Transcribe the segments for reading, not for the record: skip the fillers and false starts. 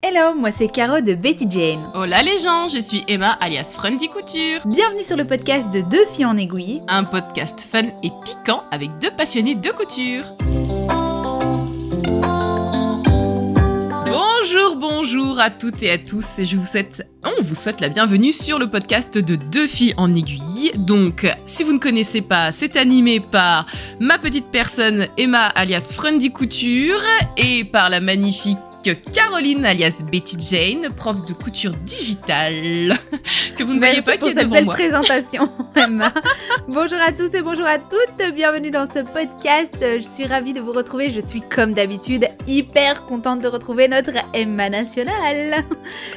Hello, moi c'est Caro de Betty Jane. Hola les gens, je suis Emma alias Frendy Couture. Bienvenue sur le podcast de Deux filles en aiguille. Un podcast fun et piquant avec deux passionnés de couture. Bonjour à toutes et à tous et on vous souhaite la bienvenue sur le podcast de Deux filles en aiguille. Donc, si vous ne connaissez pas, c'est animé par ma petite personne Emma alias Frendy Couture et par la magnifique Caroline alias Betty Jane, prof de couture digitale, que vous ne voyez pas qui est devant moi. Belle présentation, Emma. Bonjour à tous et bonjour à toutes, bienvenue dans ce podcast. Je suis ravie de vous retrouver, je suis comme d'habitude hyper contente de retrouver notre Emma nationale.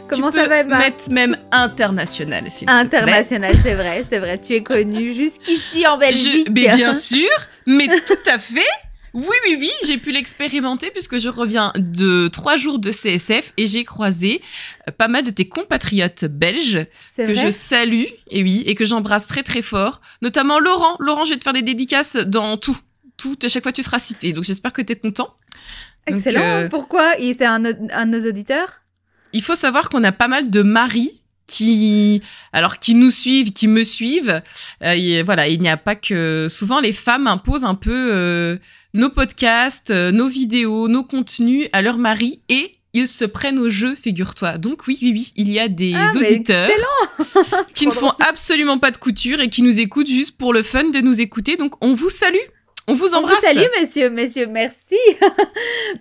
Comment ça va, Emma? Tu peux mettre même international, s'il te plaît. International, c'est vrai, tu es connue jusqu'ici en Belgique. Mais bien sûr, mais tout à fait. Oui, j'ai pu l'expérimenter puisque je reviens de 3 jours de CSF et j'ai croisé pas mal de tes compatriotes belges que je salue et que j'embrasse très très fort, notamment Laurent. Laurent, je vais te faire des dédicaces dans tout, à chaque fois tu seras cité, donc j'espère que t'es content. Excellent, pourquoi? C'est un de nos auditeurs? Il faut savoir qu'on a pas mal de maris qui nous suivent, qui me suivent. Voilà, il n'y a pas que... Souvent, les femmes imposent un peu nos podcasts, nos vidéos, nos contenus à leur mari et ils se prennent au jeu, figure-toi. Donc oui, il y a des auditeurs qui ne font absolument pas de couture et qui nous écoutent juste pour le fun de nous écouter. Donc on vous salue. On vous embrasse. On vous salue, messieurs, merci.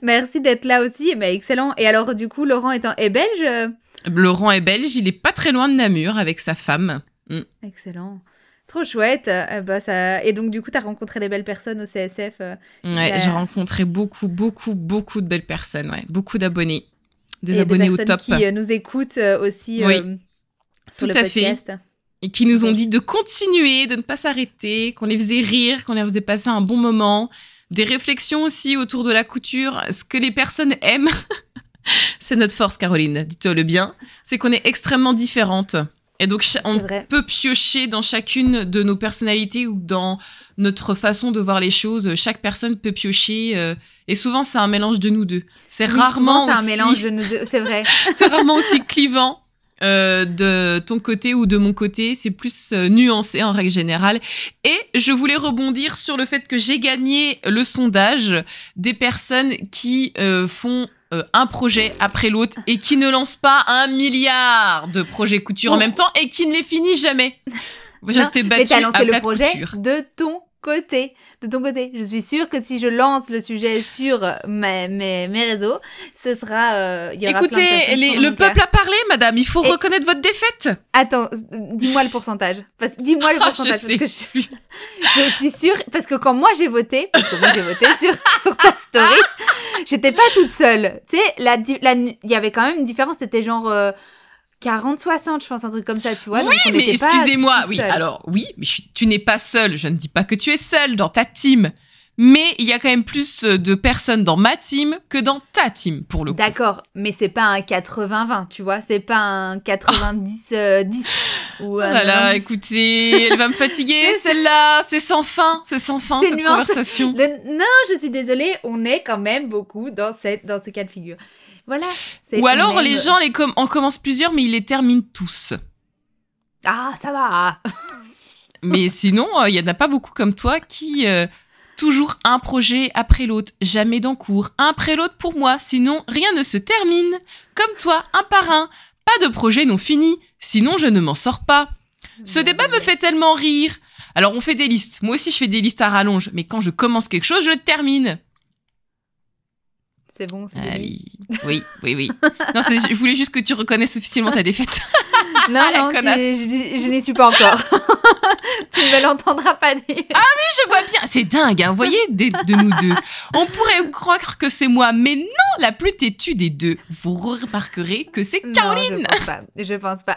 Merci d'être là aussi. Mais excellent. Et alors, du coup, Laurent est belge? Laurent est belge, il est pas très loin de Namur avec sa femme. Excellent. Trop chouette. Et donc, du coup, t'as rencontré des belles personnes au CSF. Ouais, j'ai rencontré beaucoup de belles personnes. Ouais. Beaucoup d'abonnés. Des abonnés au top. Des personnes qui nous écoutent aussi sur le podcast. Et qui nous ont dit de continuer, de ne pas s'arrêter, qu'on les faisait rire, qu'on les faisait passer un bon moment. Des réflexions aussi autour de la couture. Ce que les personnes aiment, c'est notre force, Caroline, dis-toi le bien, c'est qu'on est extrêmement différentes. Et donc, on peut piocher dans chacune de nos personnalités ou dans notre façon de voir les choses. Chaque personne peut piocher. Et souvent, c'est un mélange de nous deux. C'est rarement un mélange de nous deux, c'est vrai. C'est rarement aussi clivant. De ton côté ou de mon côté, c'est plus nuancé en règle générale. Et je voulais rebondir sur le fait que j'ai gagné le sondage des personnes qui font un projet après l'autre et qui ne lancent pas 1 milliard de projets couture en même temps et qui ne les finissent jamais. Je t'ai battu. Mais t'as lancé le projet couture. de ton côté. Je suis sûre que si je lance le sujet sur mes réseaux, ce sera... il y aura Écoutez, le peuple a parlé, madame. Il faut reconnaître votre défaite. Attends, dis-moi le pourcentage. Dis-moi le pourcentage. Je suis sûre... Parce que quand moi j'ai voté sur ta story, j'étais pas toute seule. Tu sais, il y avait quand même une différence. C'était genre... 40-60, je pense, un truc comme ça, tu vois. Oui, mais excusez-moi. Oui, alors, mais tu n'es pas seule. Je ne dis pas que tu es seule dans ta team. Mais il y a quand même plus de personnes dans ma team que dans ta team, pour le coup. D'accord, mais c'est pas un 80-20, tu vois. C'est pas un 90-10. Oh là là, écoutez, elle va me fatiguer, celle-là. C'est sans fin, cette conversation. Non, je suis désolée, on est quand même beaucoup dans ce cas de figure. Voilà. Ou alors même... les gens en commencent plusieurs, mais ils les terminent tous. Ah, ça va. Mais sinon, il y en a pas beaucoup comme toi qui toujours un projet après l'autre, jamais d'encours, un après l'autre pour moi. Sinon, rien ne se termine. Comme toi, un par un, pas de projet non fini. Sinon, je ne m'en sors pas. Ce débat me fait tellement rire. Alors, on fait des listes. Moi aussi, je fais des listes à rallonge. Mais quand je commence quelque chose, je termine. C'est bon, c'est Oui. Non, je voulais juste que tu reconnaisses officiellement ta défaite. Non, je n'y suis pas encore. Tu ne me l'entendras pas dire. Ah oui, je vois bien. C'est dingue, hein. Vous voyez, de nous deux. On pourrait croire que c'est moi, mais non, la plus têtue des deux. Vous remarquerez que c'est Caroline. Non, je pense pas.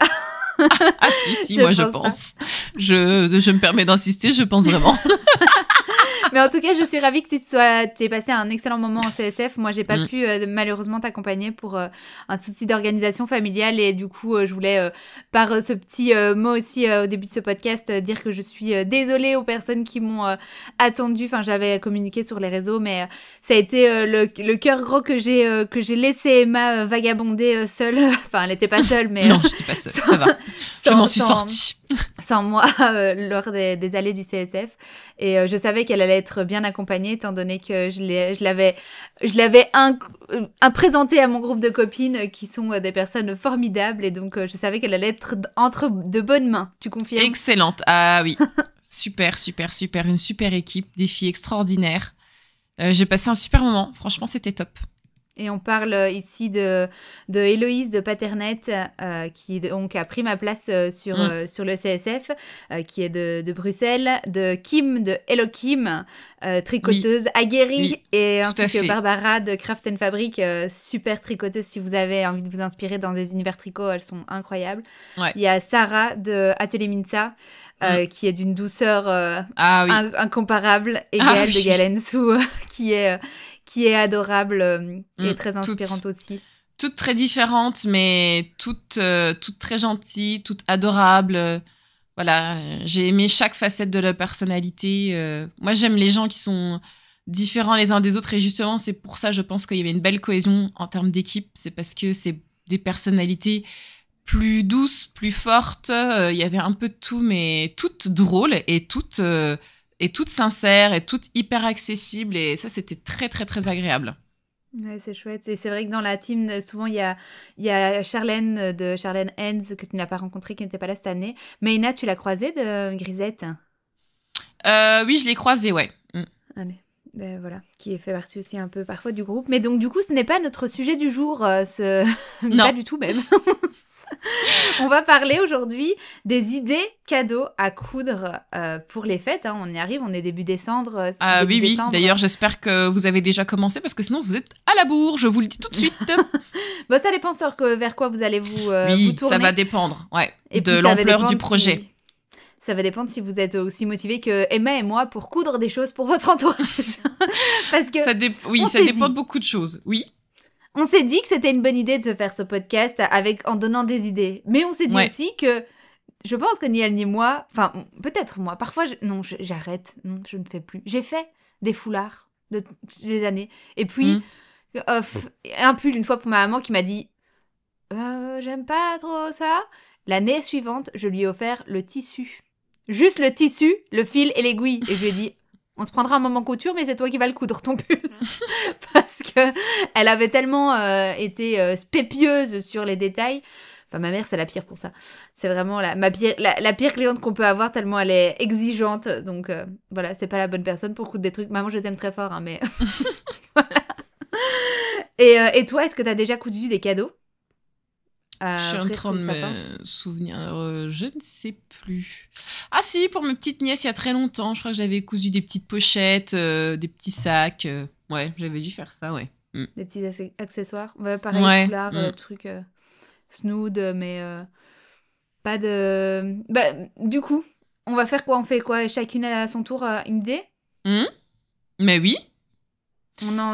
Ah si, moi je pense. Je me permets d'insister, je pense vraiment. Mais en tout cas, je suis ravie que tu aies passé un excellent moment en CSF. Moi, j'ai pas pu malheureusement t'accompagner pour un souci d'organisation familiale. Et du coup, je voulais, par ce petit mot aussi au début de ce podcast, dire que je suis désolée aux personnes qui m'ont attendue. Enfin, j'avais communiqué sur les réseaux, mais ça a été le cœur gros que j'ai laissé Emma vagabonder seule. Enfin, elle n'était pas seule, mais... Non, je n'étais pas seule, ça va. Je m'en suis sortie. Sans moi, lors des allées du CSF. Et je savais qu'elle allait être bien accompagnée, étant donné que je l'avais présentée à mon groupe de copines qui sont des personnes formidables. Et donc, je savais qu'elle allait être entre de bonnes mains. Tu confirmes? Excellente. Ah oui. Super. Une super équipe. Des filles extraordinaires. J'ai passé un super moment. Franchement, c'était top. Et on parle ici de Héloïse de Paternet, qui donc a pris ma place sur le CSF, qui est de Bruxelles, de Kim de Hello Kim, tricoteuse aguerrie, et ainsi que Barbara de Craft & Fabric, super tricoteuse. Si vous avez envie de vous inspirer dans des univers tricot, elles sont incroyables. Ouais. Il y a Sarah de Atelier Minsa, qui est d'une douceur incomparable, et Gaëlle de Galensou, qui est adorable et très inspirante aussi. Toutes très différentes, mais toutes très gentilles, toutes adorables. Voilà, j'ai aimé chaque facette de leur personnalité. Moi, j'aime les gens qui sont différents les uns des autres, et justement, c'est pour ça, je pense qu'il y avait une belle cohésion en termes d'équipe. C'est parce que c'est des personnalités plus douces, plus fortes. Il y avait un peu de tout, mais toutes drôles et toutes sincères et toutes hyper accessibles, et ça, c'était très, très, très agréable. Ouais, c'est chouette. Et c'est vrai que dans la team, souvent, il y a Charlène de Charlène Hens, que tu n'as pas rencontrée, qui n'était pas là cette année. Maïna, tu l'as croisée de Grisette? Oui, je l'ai croisée, ouais. Allez. Ben voilà, qui fait partie aussi un peu parfois du groupe. Mais donc, du coup, ce n'est pas notre sujet du jour, non. Pas du tout même. On va parler aujourd'hui des idées cadeaux à coudre pour les fêtes. Hein. On y arrive, on est début décembre. Oui. D'ailleurs, j'espère que vous avez déjà commencé, parce que sinon, vous êtes à la bourre, je vous le dis tout de suite. Bon, ça dépend vers quoi vous allez vous tourner. Oui, ça va dépendre de l'ampleur du projet. Ça va dépendre si vous êtes aussi motivé que Emma et moi pour coudre des choses pour votre entourage. Parce que ça dépend de beaucoup de choses, oui. On s'est dit que c'était une bonne idée de se faire ce podcast en donnant des idées. Mais on s'est dit aussi que je pense que ni elle ni moi, enfin peut-être moi, parfois j'arrête, non, je ne fais plus. J'ai fait des foulards des années. Et puis un pull une fois pour ma maman qui m'a dit j'aime pas trop ça. L'année suivante, je lui ai offert le tissu. Juste le tissu, le fil et l'aiguille. Et je lui ai dit... On se prendra un moment couture, mais c'est toi qui vas le coudre, ton pull. Parce que elle avait tellement été spépieuse sur les détails. Enfin, ma mère, c'est la pire pour ça. C'est vraiment la pire cliente qu'on peut avoir, tellement elle est exigeante. Donc, voilà, c'est pas la bonne personne pour coudre des trucs. Maman, je t'aime très fort, hein, mais... voilà. Et toi, est-ce que t'as déjà cousu des cadeaux? Je suis en train de me souvenir, je ne sais plus. Ah si, pour mes petites nièces, il y a très longtemps, je crois que j'avais cousu des petites pochettes, des petits sacs. Ouais, j'avais dû faire ça, ouais. Des petits accessoires. Ouais, pareil, foulard, truc snood, mais pas de... Bah, du coup, on va faire quoi? On fait quoi? Chacune à son tour une idée? Mais oui.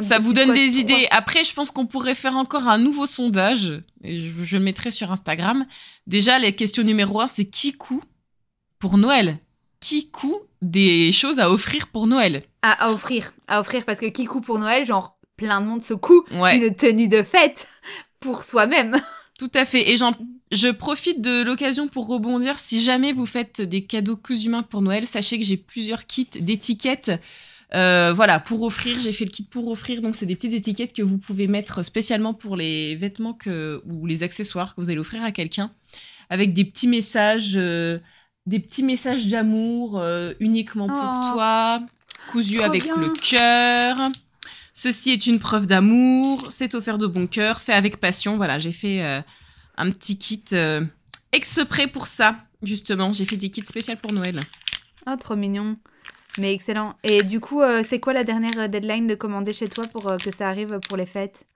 Ça vous donne des idées. Après, je pense qu'on pourrait faire encore un nouveau sondage. Et je le mettrai sur Instagram. Déjà, la question numéro 1, c'est qui coud pour Noël? Qui coud des choses à offrir pour Noël? À offrir, parce que qui coud pour Noël, genre plein de monde se coud une tenue de fête pour soi-même. Tout à fait. Et je profite de l'occasion pour rebondir. Si jamais vous faites des cadeaux cousus main pour Noël, sachez que j'ai plusieurs kits d'étiquettes. Voilà, pour offrir, j'ai fait le kit pour offrir, donc c'est des petites étiquettes que vous pouvez mettre spécialement pour les vêtements ou les accessoires que vous allez offrir à quelqu'un, avec des petits messages d'amour uniquement pour toi, cousu avec le cœur. Ceci est une preuve d'amour, c'est offert de bon cœur, fait avec passion. Voilà, j'ai fait un petit kit exprès pour ça, justement. J'ai fait des kits spéciaux pour Noël. Oh, trop mignon. Mais excellent. Et du coup, c'est quoi la dernière deadline de commander chez toi pour que ça arrive pour les fêtes?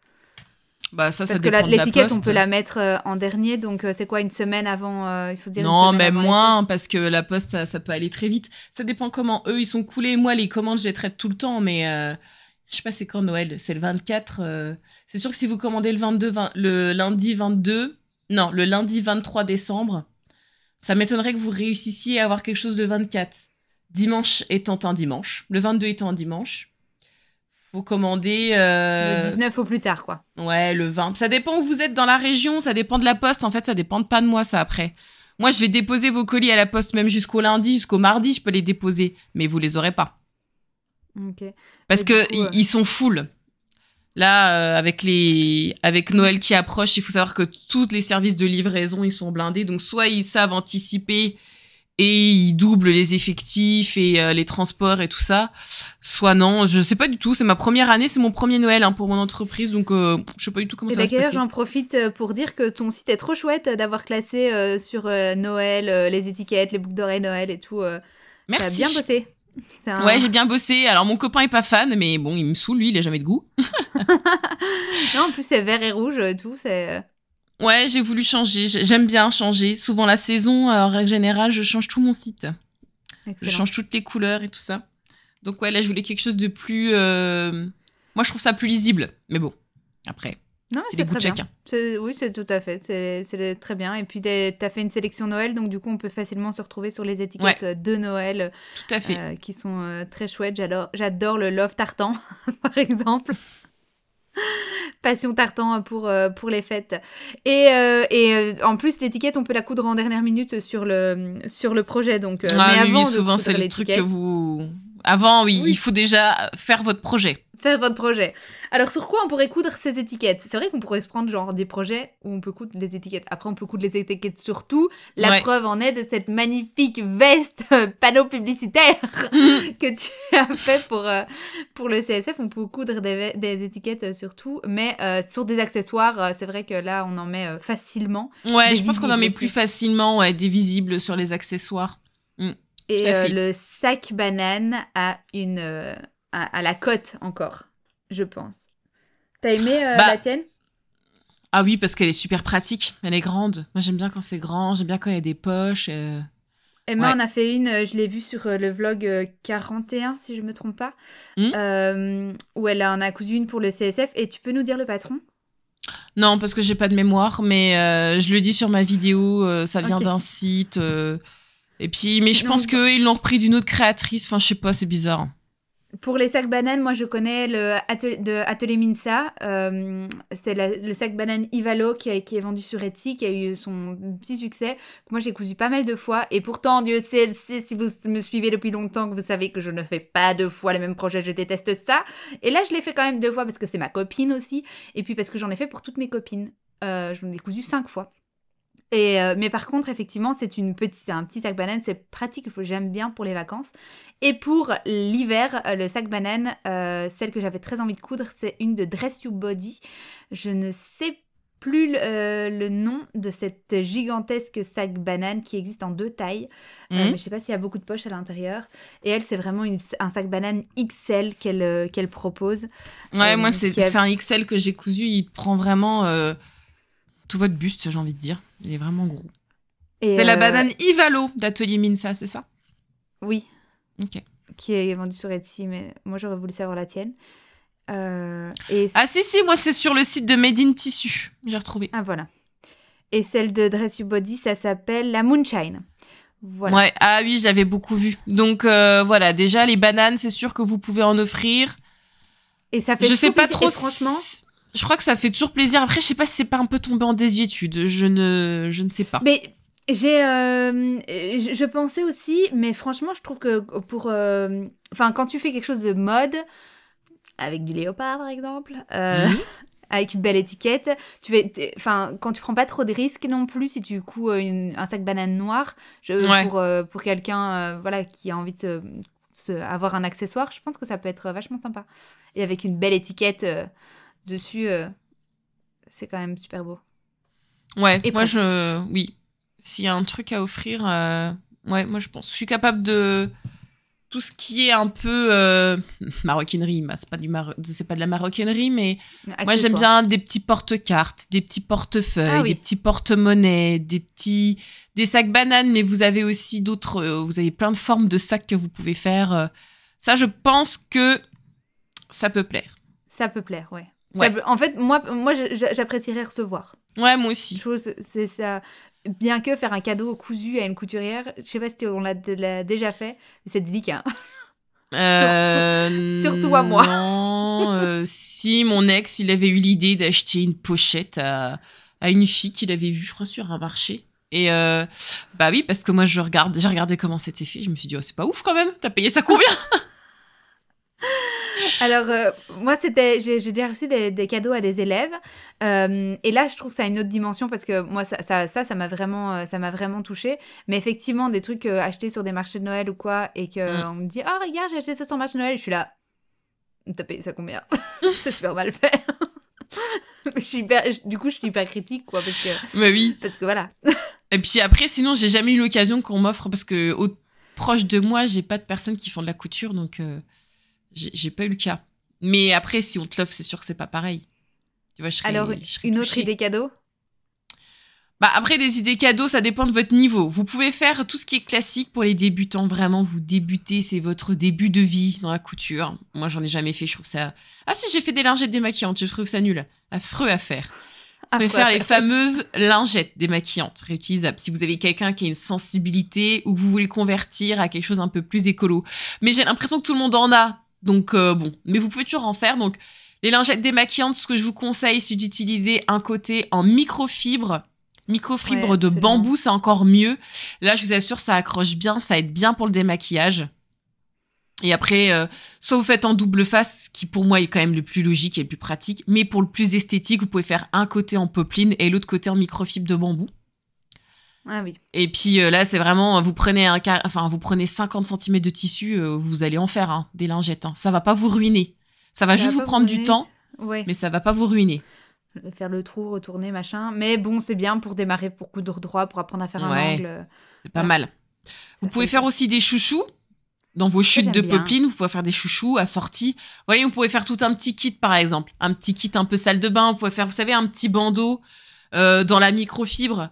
Bah ça Parce que dépend de la l'étiquette, poste. on peut la mettre en dernier, donc c'est quoi, une semaine avant il faut dire Non, une semaine mais avant moins, parce que la poste, ça peut aller très vite. Ça dépend comment eux, ils sont coulés. Moi, les commandes, je les traite tout le temps, mais je sais pas, c'est quand Noël? C'est le 24. C'est sûr que si vous commandez le lundi 22, non, le lundi 23 décembre, ça m'étonnerait que vous réussissiez à avoir quelque chose le 24. Dimanche étant un dimanche, le 22 étant un dimanche. Faut commander... Le 19 au plus tard, quoi. Ouais, le 20. Ça dépend où vous êtes dans la région, ça dépend de la poste. En fait, ça dépend pas de moi, ça, après. Moi, je vais déposer vos colis à la poste même jusqu'au lundi, jusqu'au mardi, je peux les déposer. Mais vous les aurez pas. Ok. Parce que ils sont full. Là, avec Noël qui approche, il faut savoir que tous les services de livraison, ils sont blindés. Donc, soit ils savent anticiper et ils doublent les effectifs et les transports et tout ça. Soit non, je sais pas du tout. C'est ma première année, c'est mon premier Noël pour mon entreprise. Donc, je sais pas du tout comment ça va se passer. J'en profite pour dire que ton site est trop chouette d'avoir classé sur Noël, les étiquettes, les boucles d'oreilles Noël et tout. Merci. T'as bien bossé. Ouais, j'ai bien bossé. Alors, mon copain est pas fan, mais bon, il me saoule, lui, il a jamais de goût. Non, en plus, c'est vert et rouge, tout, c'est... Ouais, j'ai voulu changer. J'aime bien changer. Souvent, la saison, en règle générale, je change tout mon site. Excellent. Je change toutes les couleurs et tout ça. Donc, ouais, là, je voulais quelque chose de plus... Moi, je trouve ça plus lisible. Mais bon, après, c'est les goûts de chacun. Oui, c'est tout à fait. C'est très bien. Et puis, t'as fait une sélection Noël, donc du coup, on peut facilement se retrouver sur les étiquettes de Noël. Tout à fait. Qui sont très chouettes. J'adore le Love Tartan, par exemple. Passion tartan pour les fêtes. Et en plus, l'étiquette, on peut la coudre en dernière minute sur le projet. Donc, mais avant souvent, c'est le truc que vous... Avant, oui, il faut déjà faire votre projet. Faire votre projet. Alors, sur quoi on pourrait coudre ces étiquettes? C'est vrai qu'on pourrait se prendre genre des projets où on peut coudre les étiquettes. Après, on peut coudre les étiquettes sur tout. La preuve en est de cette magnifique veste panneau publicitaire que tu as fait pour le CSF. On peut coudre des étiquettes sur tout. Mais sur des accessoires, c'est vrai que là, on en met facilement. Ouais, je pense qu'on en met plus facilement des visibles sur les accessoires. Et le sac banane a à la cote encore, je pense. T'as aimé la tienne? Ah oui, parce qu'elle est super pratique. Elle est grande. Moi, j'aime bien quand c'est grand. J'aime bien quand il y a des poches. Emma en a fait une, je l'ai vue sur le vlog 41, si je me trompe pas, où elle en a cousu une pour le CSF. Et tu peux nous dire le patron? Non, parce que j'ai pas de mémoire, mais je le dis sur ma vidéo. Ça vient d'un site. Et puis, mais je pense qu'ils l'ont repris d'une autre créatrice. Enfin, je sais pas, c'est bizarre. Pour les sacs bananes, moi je connais le Atelier Minsa. C'est le sac banane Ivalo qui est vendu sur Etsy, qui a eu son petit succès. Moi j'ai cousu pas mal de fois. Et pourtant, Dieu sait, si vous me suivez depuis longtemps, que vous savez que je ne fais pas 2 fois les mêmes projets, je déteste ça. Et là je l'ai fait quand même 2 fois parce que c'est ma copine aussi. Et puis parce que j'en ai fait pour toutes mes copines. J'en ai cousu 5 fois. Mais par contre, effectivement, c'est un petit sac banane, c'est pratique, j'aime bien pour les vacances. Et pour l'hiver, le sac banane, celle que j'avais très envie de coudre, c'est une de Dress You Body. Je ne sais plus le nom de cette gigantesque sac banane qui existe en 2 tailles. Mais je ne sais pas s'il y a beaucoup de poches à l'intérieur. Et elle, c'est vraiment un sac banane XL qu'elle propose. Ouais, moi, c'est un XL que j'ai cousu. Il prend vraiment tout votre buste, j'ai envie de dire. Il est vraiment gros. C'est la banane Ivalo d'Atelier Minsa, c'est ça? Oui. Ok. Qui est vendue sur Etsy, mais moi j'aurais voulu savoir la tienne. Ah si, moi c'est sur le site de Made in Tissu, j'ai retrouvé. Ah voilà. Et celle de Dress You Body, ça s'appelle la Moonshine. Voilà. Ouais, ah oui, j'avais beaucoup vu. Donc voilà, déjà les bananes, c'est sûr que vous pouvez en offrir. Et ça fait je sais pas trop, franchement... Je crois que ça fait toujours plaisir. Après, je sais pas si c'est pas un peu tombé en désuétude. Je ne sais pas. Mais je pensais aussi, mais franchement, je trouve que quand tu fais quelque chose de mode, avec du léopard par exemple, avec une belle étiquette, quand tu prends pas trop de risques non plus, si tu couds un sac banane noir, pour quelqu'un qui a envie de avoir un accessoire, je pense que ça peut être vachement sympa. Et avec une belle étiquette dessus, c'est quand même super beau. Ouais, et moi oui. S'il y a un truc à offrir, moi je pense. Je suis capable de tout ce qui est un peu maroquinerie, bah, c'est pas de la maroquinerie, mais moi j'aime bien des petits porte-cartes, des petits portefeuilles, des petits porte-monnaies, des sacs bananes, mais vous avez aussi d'autres, vous avez plein de formes de sacs que vous pouvez faire. Ça, je pense que ça peut plaire. Ça peut plaire, ouais. En fait, moi j'apprécierais recevoir. Ouais, moi aussi. C'est ça. Bien que faire un cadeau cousu à une couturière, je sais pas si on l'a déjà fait, mais c'est délicat. Surtout à moi. Non, si mon ex, il avait eu l'idée d'acheter une pochette à une fille qu'il avait vue, je crois, sur un marché. Et bah oui, parce que moi, j'ai regardé comment c'était fait. Je me suis dit, oh, c'est pas ouf quand même. T'as payé ça combien? Alors, moi, j'ai déjà reçu des cadeaux à des élèves. Et là, je trouve ça a une autre dimension parce que moi, ça m'a vraiment touchée. Mais effectivement, des trucs achetés sur des marchés de Noël ou quoi, et qu'on me dit, oh, regarde, j'ai acheté ça sur le marché de Noël. Et je suis là, t'as payé ça combien? C'est super mal fait. Du coup, je suis hyper critique, quoi. Parce que, bah oui. Parce que voilà. Et puis après, sinon, j'ai jamais eu l'occasion qu'on m'offre parce que proche de moi, j'ai pas de personnes qui font de la couture, donc. J'ai pas eu le cas. Mais après, si on te l'offre, c'est sûr que c'est pas pareil. Tu vois, je serais une autre touchée. idée cadeau? Bah, après, des idées cadeaux, ça dépend de votre niveau. Vous pouvez faire tout ce qui est classique pour les débutants. Vraiment, vous débutez, c'est votre début de vie dans la couture. Moi, j'en ai jamais fait, je trouve ça... Ah si, j'ai fait des lingettes démaquillantes, je trouve ça nul. Affreux à faire. Vous pouvez faire les fameuses lingettes démaquillantes, réutilisables. Si vous avez quelqu'un qui a une sensibilité ou que vous voulez convertir à quelque chose un peu plus écolo. Mais j'ai l'impression que tout le monde en a. Donc, bon. Mais vous pouvez toujours en faire. Donc, les lingettes démaquillantes, ce que je vous conseille, c'est d'utiliser un côté en microfibre. Microfibre de bambou, c'est encore mieux. Là, je vous assure, ça accroche bien. Ça aide bien pour le démaquillage. Et après, soit vous faites en double face, qui pour moi est quand même le plus logique et le plus pratique. Mais pour le plus esthétique, vous pouvez faire un côté en popeline et l'autre côté en microfibre de bambou. Ah oui. Et puis là, c'est vraiment, vous prenez 50 cm de tissu, vous allez en faire des lingettes. Ça va pas vous ruiner. Ça va juste vous prendre du temps, mais ça va pas vous ruiner. Faire le trou, retourner, machin. Mais bon, c'est bien pour démarrer, pour coudre droit, pour apprendre à faire un angle. C'est pas mal. Vous pouvez faire aussi des chouchous. Dans vos chutes de popeline, vous pouvez faire des chouchous assortis. Vous voyez, vous pouvez faire tout un petit kit, par exemple. Un petit kit un peu salle de bain. Vous pouvez faire, vous savez, un petit bandeau dans la microfibre.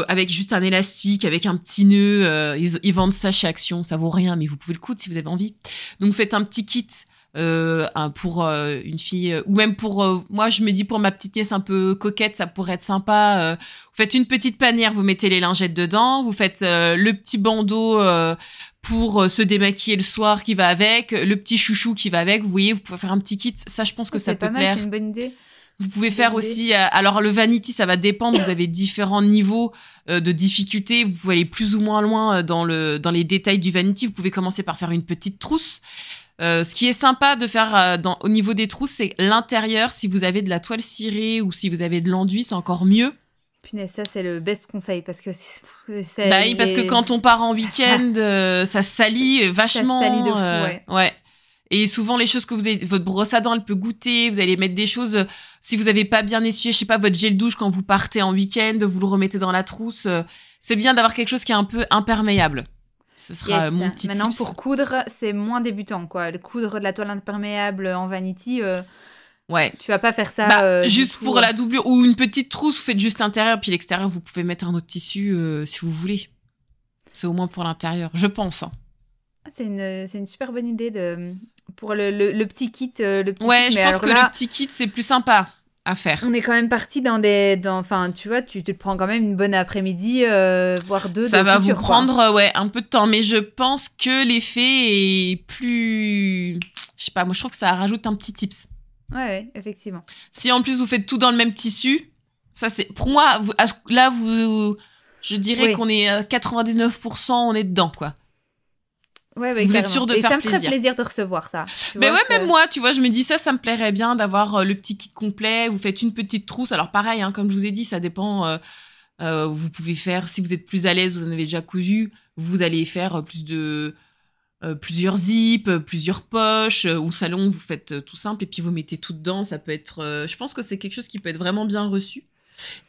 Avec juste un élastique, avec un petit nœud, ils vendent ça chez Action, ça vaut rien, mais vous pouvez le coudre si vous avez envie. Donc faites un petit kit pour une fille, ou même pour moi je me dis pour ma petite nièce un peu coquette, ça pourrait être sympa. Vous faites une petite panière, vous mettez les lingettes dedans, vous faites le petit bandeau pour se démaquiller le soir qui va avec, le petit chouchou qui va avec. Vous voyez, vous pouvez faire un petit kit. Ça, je pense que ça peut plaire. C'est une bonne idée. Vous pouvez faire aussi, alors le vanity, ça va dépendre, vous avez différents niveaux de difficulté, vous pouvez aller plus ou moins loin dans les détails du vanity, vous pouvez commencer par faire une petite trousse. Ce qui est sympa de faire au niveau des trousses, c'est l'intérieur, si vous avez de la toile cirée ou si vous avez de l'enduit, c'est encore mieux. Punaise, ça c'est le best conseil parce que bah oui, parce que quand on part en week-end, ça salit vachement. Ça salit de fou, ouais. Et souvent, les choses que vous avez, votre brosse à dents, elle peut goûter. Vous allez mettre des choses, si vous avez pas bien essuyé, je sais pas, votre gel douche quand vous partez en week-end, vous le remettez dans la trousse. C'est bien d'avoir quelque chose qui est un peu imperméable. Ce sera mon petit Maintenant, tips. pour coudre, c'est moins débutant, quoi. Le coudre de la toile imperméable en vanity, ouais. Tu vas pas faire ça. Juste pour la doublure ou une petite trousse, vous faites juste l'intérieur, puis l'extérieur, vous pouvez mettre un autre tissu si vous voulez. C'est au moins pour l'intérieur, je pense. C'est une super bonne idée pour le petit kit. Le petit ouais, kit, je pense que le petit kit, c'est plus sympa à faire. On est quand même parti enfin, tu vois, tu te prends quand même une bonne après-midi, voire deux. Ça va vous prendre, un peu de temps, mais je pense que l'effet est plus, je sais pas, moi je trouve que ça rajoute un petit tips. Ouais, effectivement. Si en plus vous faites tout dans le même tissu, ça c'est, pour moi, là je dirais qu'on est 99%, on est dedans, quoi. Ouais, vous êtes sûr de faire plaisir. Ça me ferait plaisir de recevoir ça. Mais ouais, même moi, tu vois, je me dis ça me plairait bien d'avoir le petit kit complet. Vous faites une petite trousse. Alors pareil, comme je vous ai dit, ça dépend. Vous pouvez faire, si vous êtes plus à l'aise, vous en avez déjà cousu, vous allez faire plusieurs zips, plusieurs poches. Au salon, vous faites tout simple et puis vous mettez tout dedans. Ça peut être, je pense que c'est quelque chose qui peut être vraiment bien reçu.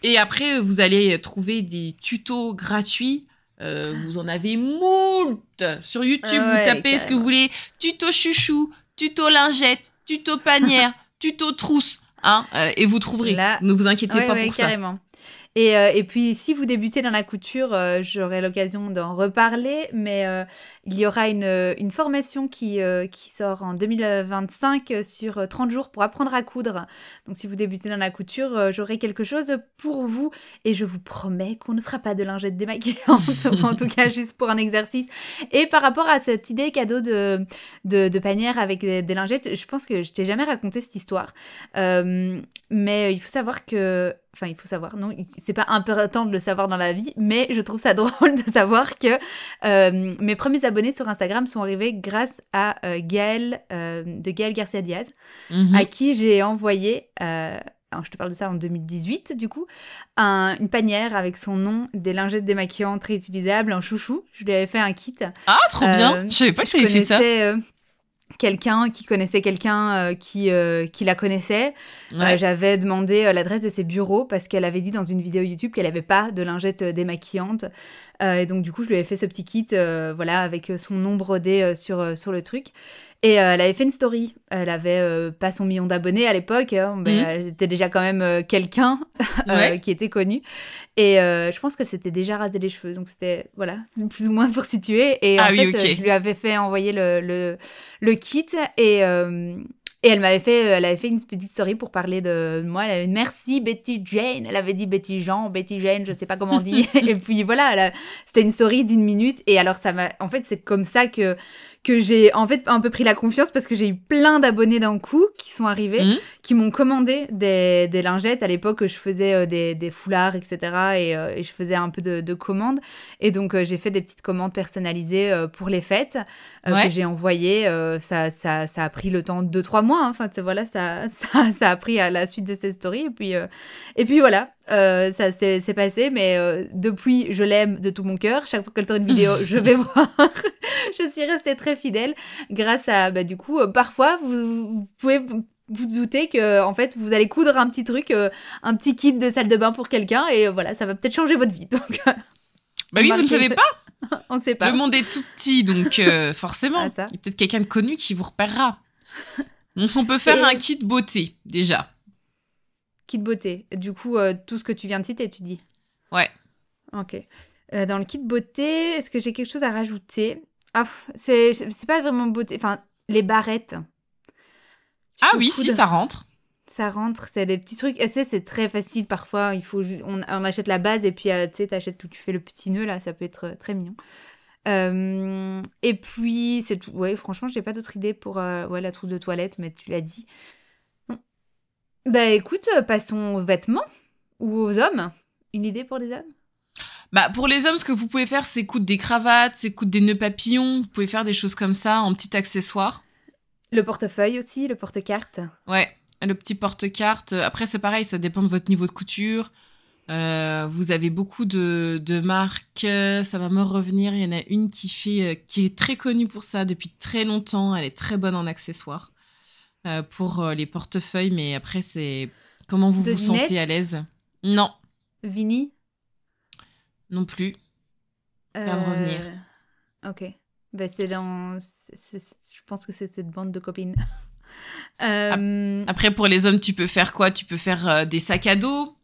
Et après, vous allez trouver des tutos gratuits Vous en avez moult sur YouTube. Vous tapez carrément. Ce que vous voulez. Tuto chouchou, tuto lingette, tuto panière, tuto trousse. Et vous trouverez. Là... Ne vous inquiétez pas pour carrément. Ça. Et puis, si vous débutez dans la couture, j'aurai l'occasion d'en reparler, mais il y aura une formation qui sort en 2025 sur 30 jours pour apprendre à coudre. Donc, si vous débutez dans la couture, j'aurai quelque chose pour vous. Et je vous promets qu'on ne fera pas de lingettes démaquillantes, ou en tout cas juste pour un exercice. Et par rapport à cette idée cadeau de panière avec des lingettes, je pense que je t'ai jamais raconté cette histoire. Mais il faut savoir que... Enfin, il faut savoir, non, c'est pas important de le savoir dans la vie, mais je trouve ça drôle de savoir que mes premiers abonnés sur Instagram sont arrivés grâce à Gaëlle, de Gaëlle Garcia Diaz, à qui j'ai envoyé, alors je te parle de ça en 2018 du coup, une panière avec son nom, des lingettes démaquillantes réutilisables, en chouchou. Je lui avais fait un kit. Ah, trop bien. Je savais pas que tu avais fait ça. Quelqu'un qui connaissait quelqu'un qui la connaissait. Ouais. J'avais demandé l'adresse de ses bureaux parce qu'elle avait dit dans une vidéo YouTube qu'elle n'avait pas de lingettes démaquillantes. Et donc, du coup, je lui avais fait ce petit kit voilà, avec son nom brodé sur le truc. Et elle avait fait une story. Elle avait pas son million d'abonnés à l'époque, mais elle était déjà quand même quelqu'un qui était connu. Et je pense qu'elle s'était déjà rasé les cheveux. Donc, c'était, voilà, plus ou moins pour situer. Et en fait, je lui avais fait envoyer le kit et elle avait fait une petite story pour parler de moi. Elle avait dit, merci Betty Jane. Elle avait dit Betty Jean, Betty Jane, je ne sais pas comment on dit. Et puis voilà, c'était une story d'1 minute. Et alors, en fait, c'est comme ça que j'ai en fait un peu pris la confiance parce que j'ai eu plein d'abonnés d'un coup qui sont arrivés, qui m'ont commandé des lingettes. À l'époque, je faisais des foulards, etc. Et je faisais un peu de commandes. Et donc, j'ai fait des petites commandes personnalisées pour les fêtes que j'ai envoyées. Ça a pris le temps de 2-3 mois. Hein. Enfin, voilà, ça a pris à la suite de ces stories. Et puis voilà. Ça s'est passé, mais depuis, je l'aime de tout mon cœur. Chaque fois qu'elle sort une vidéo, je vais voir. Je suis restée très fidèle grâce à, du coup, parfois, vous pouvez vous douter que, en fait, vous allez coudre un petit truc, un petit kit de salle de bain pour quelqu'un, et voilà, ça va peut-être changer votre vie. Donc, oui, vous ne savez pas. On ne sait pas. Le monde est tout petit, donc forcément, il y a peut-être quelqu'un de connu qui vous repérera. Donc, on peut faire un kit beauté, déjà. Kit beauté. Du coup, tout ce que tu viens de citer, tu dis. Ouais. Ok. Dans le kit beauté, est-ce que j'ai quelque chose à rajouter ? C'est pas vraiment beauté. Enfin, les barrettes. Oui, si, ça rentre. Ça rentre, c'est des petits trucs. C'est très facile parfois. On achète la base et puis tu sais, t'achètes tout. Tu fais le petit nœud là, ça peut être très mignon. Et puis, c'est tout. Ouais, franchement, j'ai pas d'autre idée pour la trousse de toilette, mais tu l'as dit. Écoute, passons aux vêtements ou aux hommes. Une idée pour les hommes ? Pour les hommes, ce que vous pouvez faire, c'est coudre des cravates, c'est coudre des nœuds papillons. Vous pouvez faire des choses comme ça en petit accessoire. Le portefeuille aussi, le porte-carte. Ouais, le petit porte-carte. Après, c'est pareil, ça dépend de votre niveau de couture. Vous avez beaucoup de marques. Ça va me revenir. Il y en a une qui est très connue pour ça depuis très longtemps. Elle est très bonne en accessoires. Pour les portefeuilles, mais après, c'est comment vous vous sentez à l'aise. Non. Vini ? Non plus. Ça va me revenir. Ok. Je pense que c'est cette bande de copines. Après, pour les hommes, tu peux faire quoi ? Tu peux faire des sacs à dos.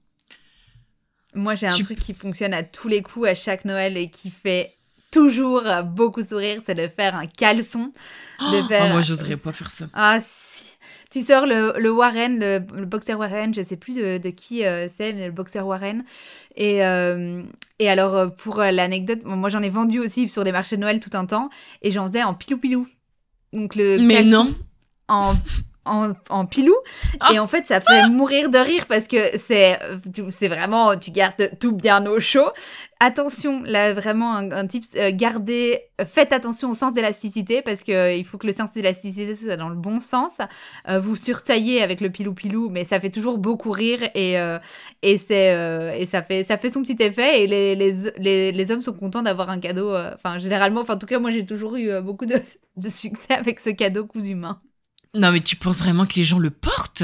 Moi, j'ai un truc qui fonctionne à tous les coups, à chaque Noël, et qui fait toujours beaucoup sourire, c'est de faire un caleçon. Moi, j'oserais pas faire ça. Ah, si. Tu sors le Warren, le boxer Warren, je sais plus de qui c'est, mais le boxer Warren. Et alors, pour l'anecdote, moi j'en ai vendu aussi sur des marchés de Noël tout un temps, et j'en faisais en pilou-pilou. Donc le caleçon en pilou. Et en fait, ça fait mourir de rire parce que c'est vraiment, tu gardes tout bien au chaud. Attention, là, vraiment, un tips, faites attention au sens d'élasticité parce qu'il faut que le sens d'élasticité soit dans le bon sens. Vous surtaillez avec le pilou-pilou, mais ça fait toujours beaucoup rire et ça fait son petit effet et les hommes sont contents d'avoir un cadeau. Généralement, en tout cas, moi, j'ai toujours eu beaucoup de succès avec ce cadeau cousu main. Non, mais tu penses vraiment que les gens le portent ?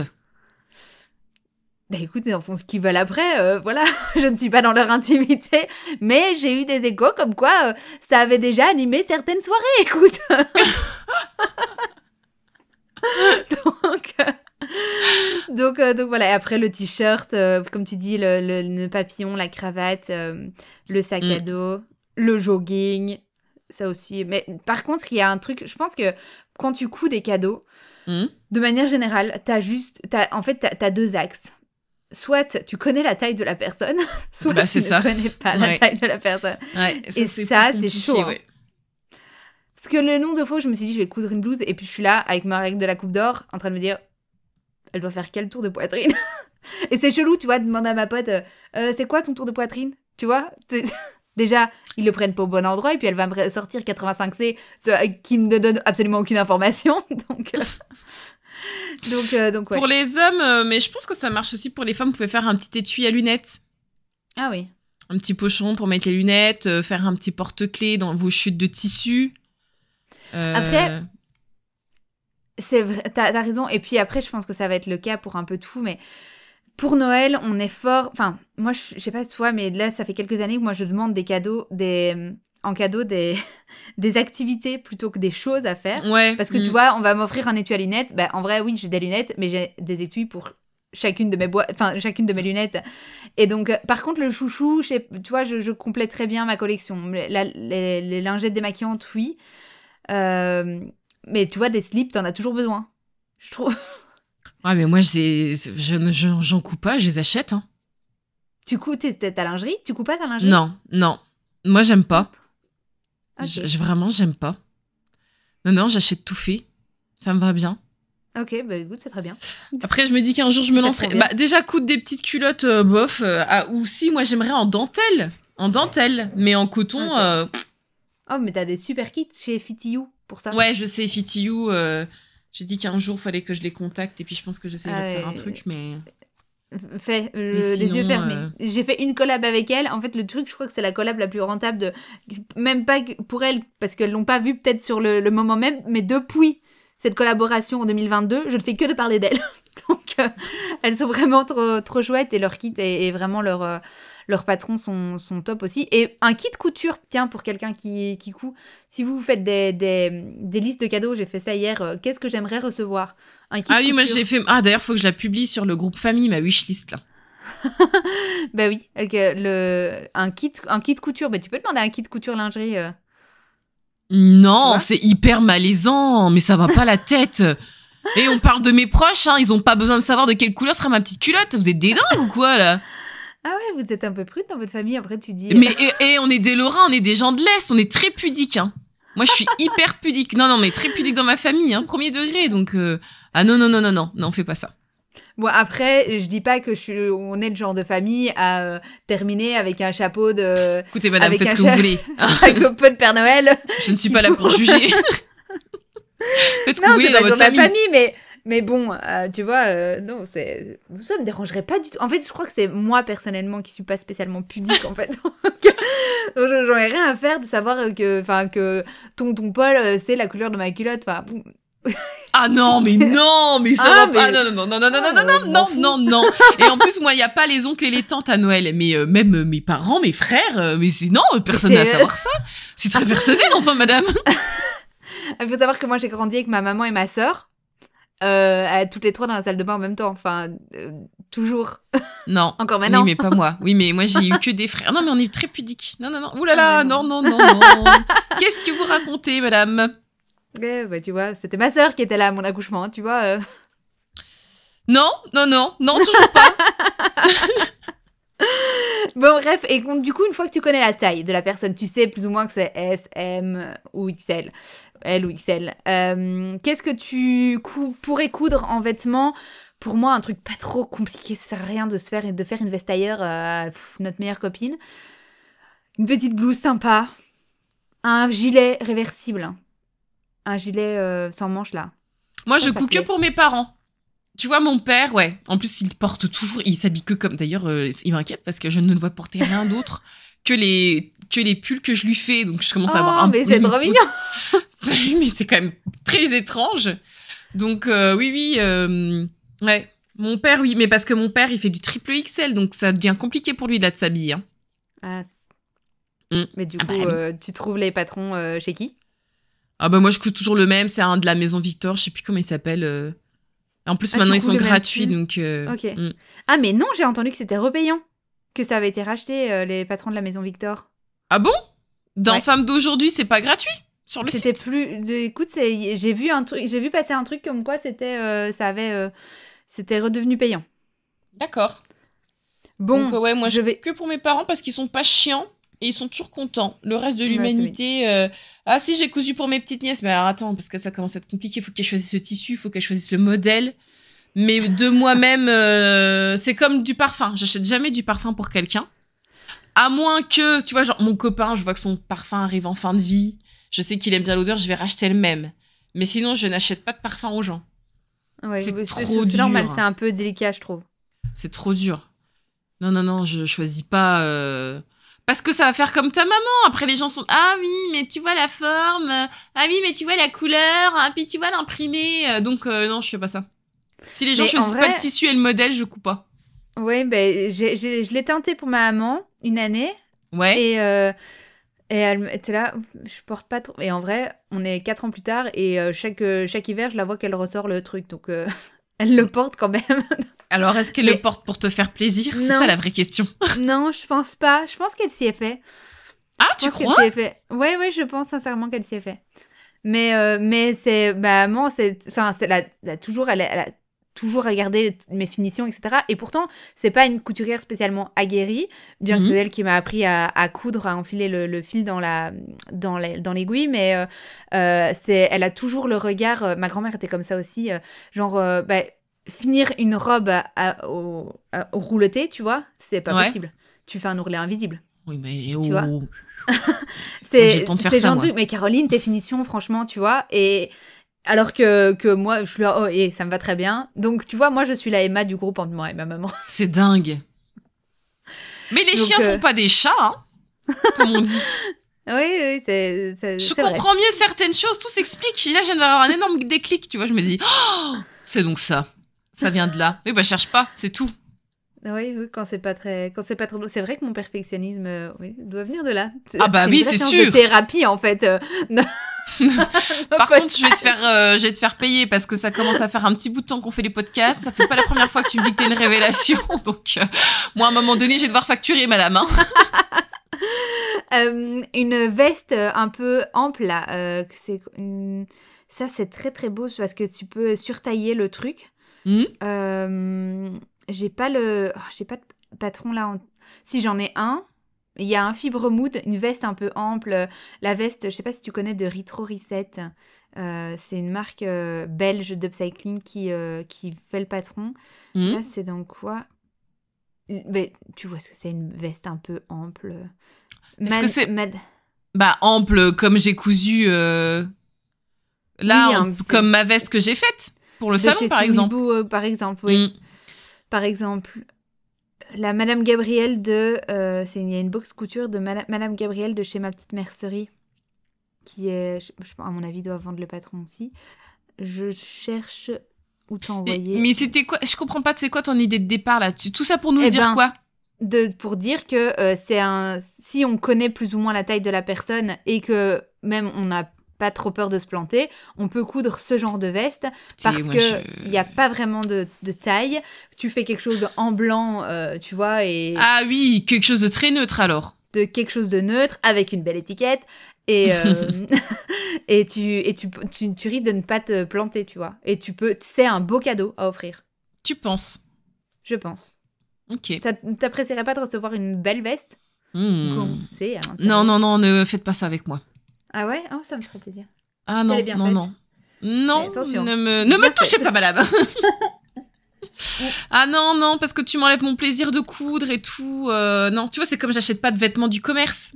bah écoute, ils en font ce qu'ils veulent après, voilà, je ne suis pas dans leur intimité, mais j'ai eu des échos comme quoi ça avait déjà animé certaines soirées, écoute. Donc voilà, et après le t-shirt, comme tu dis, le papillon, la cravate, le sac à dos, le jogging, ça aussi. Mais par contre, il y a un truc, je pense que quand tu couds des cadeaux, de manière générale, t'as deux axes. Soit tu connais la taille de la personne, soit tu ne connais pas la taille de la personne. Ouais, et ça, c'est chaud. Ouais. Parce que le nombre de fois, je me suis dit, je vais coudre une blouse, et puis je suis là, avec ma règle de la coupe d'or, en train de me dire, elle doit faire quel tour de poitrine? Et c'est chelou, tu vois, de demander à ma pote, c'est quoi ton tour de poitrine? Tu vois? Déjà, ils le prennent pas au bon endroit, et puis elle va me sortir 85C, qui ne donne absolument aucune information, donc ouais. Pour les hommes, mais je pense que ça marche aussi pour les femmes, vous pouvez faire un petit étui à lunettes. Ah oui. Un petit pochon pour mettre les lunettes, faire un petit porte-clés dans vos chutes de tissu. Après, c'est vrai, t'as raison. Et puis après, je pense que ça va être le cas pour un peu tout, mais pour Noël, on est fort... Enfin, moi, je sais pas si toi, mais là, ça fait quelques années que moi, je demande des cadeaux, en cadeau des activités plutôt que des choses à faire. Ouais. Parce que tu vois, on va m'offrir un étui à lunettes. Bah, en vrai, oui, j'ai des lunettes, mais j'ai des étuis pour chacune de mes lunettes. Et donc, par contre, le chouchou, tu vois, je complète très bien ma collection. Les lingettes démaquillantes, oui. Mais tu vois, des slips, t'en as toujours besoin, je trouve. Ouais, mais moi, j'en couds pas, je les achète. Hein. Tu couds ta lingerie? Tu couds pas ta lingerie? Non. Moi, j'aime pas. Okay. Vraiment, j'aime pas. Non, j'achète tout fait. Ça me va bien. Ok, bah écoute, c'est très bien. Après, je me dis qu'un jour, je me lancerai. Bah, déjà, coudre des petites culottes, bof. Ou si, moi, j'aimerais en dentelle. Mais en coton... Okay. Oh, mais t'as des super kits chez FitYou pour ça. Ouais, je sais, FitYou. J'ai dit qu'un jour, fallait que je les contacte. Et puis, je pense que j'essaierai de faire un truc, mais... Sinon, les yeux fermés. J'ai fait une collab avec elle. En fait, le truc, je crois que c'est la collab la plus rentable même pas pour elle, parce qu'elles l'ont pas vue peut-être sur le moment même, mais depuis cette collaboration en 2022, je ne fais que de parler d'elles. Donc, elles sont vraiment trop chouettes et leur kit et vraiment leurs patrons sont top aussi. Et un kit couture, tiens, pour quelqu'un qui coud. Si vous faites des listes de cadeaux, j'ai fait ça hier. Qu'est-ce que j'aimerais recevoir? Un kit couture. Moi j'ai fait... Ah, d'ailleurs, faut que je la publie sur le groupe famille, ma wishlist, là. Bah oui, un kit couture. Bah, tu peux demander un kit couture lingerie. Non, c'est hyper malaisant, mais ça va pas la tête. Et on parle de mes proches, hein, ils ont pas besoin de savoir de quelle couleur sera ma petite culotte. Vous êtes des dingues ou quoi, là? Ah ouais, vous êtes un peu prude dans votre famille, après tu dis... Mais on est des Lorrains, on est des gens de l'Est, on est très pudiques, hein. Moi, je suis hyper pudique. Non, mais très pudique dans ma famille, hein, premier degré, donc... Ah non, on fait pas ça. Bon, après, je dis pas que on est le genre de famille à terminer avec un chapeau de... Écoutez, madame, faites ce que vous voulez. Avec le pot de Père Noël. Je ne suis pas là pour juger. Faites ce que vous voulez dans votre famille. Mais bon, tu vois, non, ça me dérangerait pas du tout. En fait, je crois que c'est moi, personnellement, qui suis pas spécialement pudique, en fait. Donc, j'en ai rien à faire de savoir que tonton Paul, c'est la couleur de ma culotte. Enfin... Ah non, mais ça va pas. Non. Et en plus, moi, il y a pas les oncles et les tantes à Noël, mais même mes parents, mes frères, mais non, personne n'a à savoir ça. C'est très personnel, enfin, madame. Il faut savoir que moi, j'ai grandi avec ma maman et ma sœur, toutes les trois dans la salle de bain en même temps. Enfin, toujours. Non. Encore maintenant. Oui, mais pas moi. Oui, mais moi, j'ai eu que des frères. Non, mais on est très pudiques. Non. Ouh là là, non. Qu'est-ce que vous racontez, madame? Bah, tu vois, c'était ma sœur qui était là à mon accouchement, tu vois. Non, toujours pas. Bon, bref, et du coup, une fois que tu connais la taille de la personne, tu sais plus ou moins que c'est S, M ou XL, L ou XL. Qu'est-ce que tu pourrais coudre en vêtements? Pour moi, un truc pas trop compliqué, ça sert à rien de faire une veste ailleurs à notre meilleure copine. Une petite blouse sympa, un gilet réversible. Un gilet sans manches, là. Moi, je couds que pour mes parents. Tu vois, mon père, ouais. En plus, il porte toujours... Il s'habille que comme... D'ailleurs, il m'inquiète parce que je ne le vois porter rien d'autre que les pulls que je lui fais. Donc, je commence à avoir un peu... mais c'est trop mignon. Mais c'est quand même très étrange. Donc, oui. Ouais. Mon père, oui, mais parce que mon père, il fait du triple XL, donc ça devient compliqué pour lui là de s'habiller. Hein. Ah. Mais du coup, tu trouves les patrons chez qui? Ah bah moi, je coûte toujours le même, c'est un de la Maison Victor, je sais plus comment il s'appelle. En plus, maintenant, ils sont gratuits, donc... Ok. Ah, mais non, j'ai entendu que c'était repayant, que ça avait été racheté, les patrons de la Maison Victor. Ah bon? Dans Femmes d'aujourd'hui, c'est pas gratuit sur le c'était site? Écoute, j'ai vu passer un truc comme quoi c'était c'était redevenu payant. D'accord. Bon, donc moi je vais que pour mes parents parce qu'ils sont pas chiants et ils sont toujours contents. Le reste de l'humanité, ah si, j'ai cousu pour mes petites nièces, mais alors attends, parce que ça commence à être compliqué, faut qu'elles choisissent le tissu, faut qu'elles choisissent le modèle. Mais de moi-même, c'est comme du parfum. J'achète jamais du parfum pour quelqu'un. À moins que, tu vois, genre mon copain, je vois que son parfum arrive en fin de vie, je sais qu'il aime bien l'odeur, je vais racheter le même. Mais sinon, je n'achète pas de parfum aux gens. Ouais, c'est trop dur. C'est normal, c'est un peu délicat, je trouve. C'est trop dur. Non, je choisis pas... Parce que ça va faire comme ta maman. Après, les gens sont... Ah oui, mais tu vois la forme. Ah oui, mais tu vois la couleur. Ah, puis tu vois l'imprimé. Donc, non, je fais pas ça. Si les gens choisissent pas le tissu et le modèle, je coupe pas. Oui, ben, je l'ai tenté pour ma maman une année. Ouais. Et elle était là, je porte pas trop. Et en vrai, on est 4 ans plus tard et chaque hiver, je la vois qu'elle ressort le truc. Donc, elle le porte quand même. Alors, est-ce qu'elle le porte pour te faire plaisir? C'est ça la vraie question. Non, je pense pas. Je pense qu'elle s'y est fait. Ah, tu crois? Ouais, je pense sincèrement qu'elle s'y est fait. Mais c'est... Bah, maman, elle a toujours regardé mes finitions, etc. Et pourtant, c'est pas une couturière spécialement aguerrie, bien que c'est elle qui m'a appris à coudre, à enfiler le fil dans l'aiguille, mais elle a toujours le regard... ma grand-mère était comme ça aussi, finir une robe au rouleté, tu vois, c'est pas possible. Tu fais un ourlet invisible. Oui, mais tu vois j'ai le temps de faire ça, moi. Mais Caroline, tes finitions, franchement, tu vois, et alors que moi, je suis là, ça me va très bien. Donc, tu vois, moi, je suis la Emma du groupe entre moi et ma maman. C'est dingue. Mais les chiens font pas des chats, hein, comme on dit. Oui, je comprends mieux certaines choses, tout s'explique. Là, je viens d'avoir un énorme déclic, tu vois, je me dis, c'est donc ça. Ça vient de là. Oui, bah, cherche pas, c'est tout. Oui, quand c'est pas très c'est vrai que mon perfectionnisme doit venir de là. Ah bah oui, c'est sûr. De thérapie en fait. Par contre, je vais te faire payer parce que ça commence à faire un petit bout de temps qu'on fait les podcasts. Ça fait pas la première fois que tu me dis que t'es une révélation. Donc, moi, à un moment donné, je vais devoir facturer, madame. Une veste un peu ample, là. Ça, c'est très, très beau parce que tu peux surtailler le truc. J'ai pas de patron là. Si, j'en ai un. Il y a un fibre mood, une veste un peu ample. La veste, je sais pas si tu connais, de Retro Reset. C'est une marque belge d'upcycling qui fait le patron. Là, c'est dans quoi? Mais tu vois ce que c'est, une veste un peu ample. Est-ce que c'est... Bah, ample, comme j'ai cousu... Là, comme ma veste que j'ai faite. Pour le salon, par exemple. Par exemple, oui. Par exemple, la Madame Gabrielle il y a une box couture de Madame Gabrielle de chez Ma Petite Mercerie, qui est, à mon avis, doit vendre le patron aussi. Je cherche où t'envoyer. Mais c'était quoi? Je comprends pas, c'est quoi ton idée de départ là? Tout ça pour nous dire quoi? Pour dire que si on connaît plus ou moins la taille de la personne et que même on n'a pas trop peur de se planter, on peut coudre ce genre de veste parce il n'y a pas vraiment de taille. Tu fais quelque chose en blanc, tu vois. Ah oui, quelque chose de très neutre alors. Quelque chose de neutre avec une belle étiquette et tu risques de ne pas te planter, tu vois. Et c'est un beau cadeau à offrir. Tu penses? Je pense. Ok. T'apprécierais pas de recevoir une belle veste? Non, ne faites pas ça avec moi. Ah ouais? Oh, ça me ferait plaisir. Ah non, non. Non, attention. ne me touchez pas, madame. Ah non, parce que tu m'enlèves mon plaisir de coudre et tout. Non, tu vois, c'est comme j'achète pas de vêtements du commerce.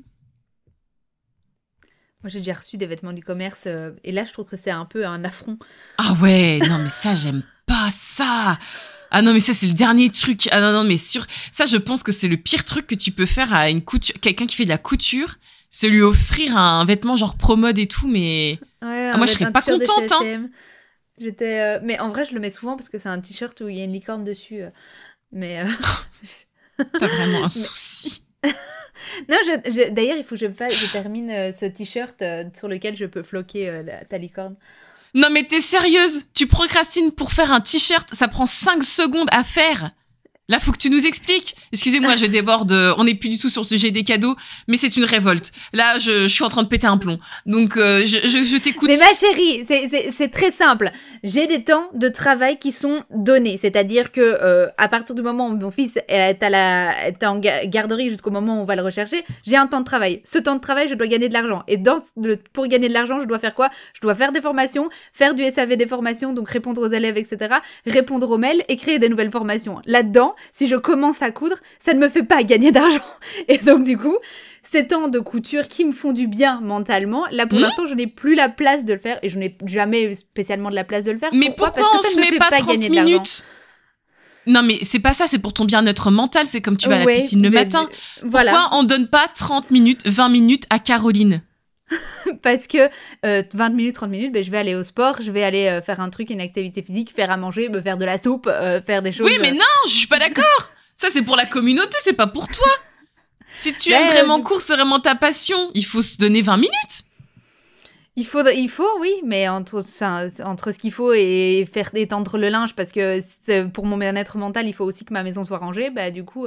Moi, j'ai déjà reçu des vêtements du commerce et là, je trouve que c'est un peu un affront. Ah ouais, non, mais ça, j'aime pas ça. Ah non, mais ça, c'est le dernier truc. Ah non, mais ça, je pense que c'est le pire truc que tu peux faire à quelqu'un qui fait de la couture. C'est lui offrir un vêtement genre pro mode et tout, mais moi je serais pas contente. Mais en vrai, je le mets souvent parce que c'est un t-shirt où il y a une licorne dessus. Mais... T'as vraiment un souci. Non, d'ailleurs, il faut que je termine ce t-shirt sur lequel je peux floquer ta licorne. Non, mais t'es sérieuse? Tu procrastines pour faire un t-shirt? Ça prend 5 secondes à faire. Là, faut que tu nous expliques. Excusez-moi, je déborde. On n'est plus du tout sur le sujet des cadeaux, mais c'est une révolte. Là, je suis en train de péter un plomb. Donc, je t'écoute. Mais ma chérie, c'est très simple. J'ai des temps de travail qui sont donnés. C'est-à-dire que à partir du moment où mon fils est en garderie jusqu'au moment où on va le rechercher, j'ai un temps de travail. Ce temps de travail, je dois gagner de l'argent. Et pour gagner de l'argent, je dois faire quoi? Je dois faire des formations, faire du SAV des formations, donc répondre aux élèves, etc., répondre aux mails et créer des nouvelles formations. Là-dedans, si je commence à coudre, ça ne me fait pas gagner d'argent. Et donc, du coup, ces temps de couture qui me font du bien mentalement, là, pour l'instant, je n'ai plus la place de le faire et je n'ai jamais eu spécialement de la place de le faire. Mais pourquoi on se met pas 30 minutes? Non, mais c'est pas ça, c'est pour ton bien-être mental, c'est comme tu vas à la piscine le matin. Voilà. Pourquoi on donne pas 30 minutes, 20 minutes à Caroline? Parce que 20 minutes, 30 minutes, je vais aller au sport, je vais aller faire un truc, une activité physique, faire à manger, me faire de la soupe, faire des choses... Oui, mais non, je suis pas d'accord. Ça, c'est pour la communauté, c'est pas pour toi. Si tu aimes vraiment cours, c'est vraiment ta passion. Il faut se donner 20 minutes. Il faut, oui, mais entre ce qu'il faut et faire étendre le linge, parce que pour mon bien-être mental, il faut aussi que ma maison soit rangée, du coup,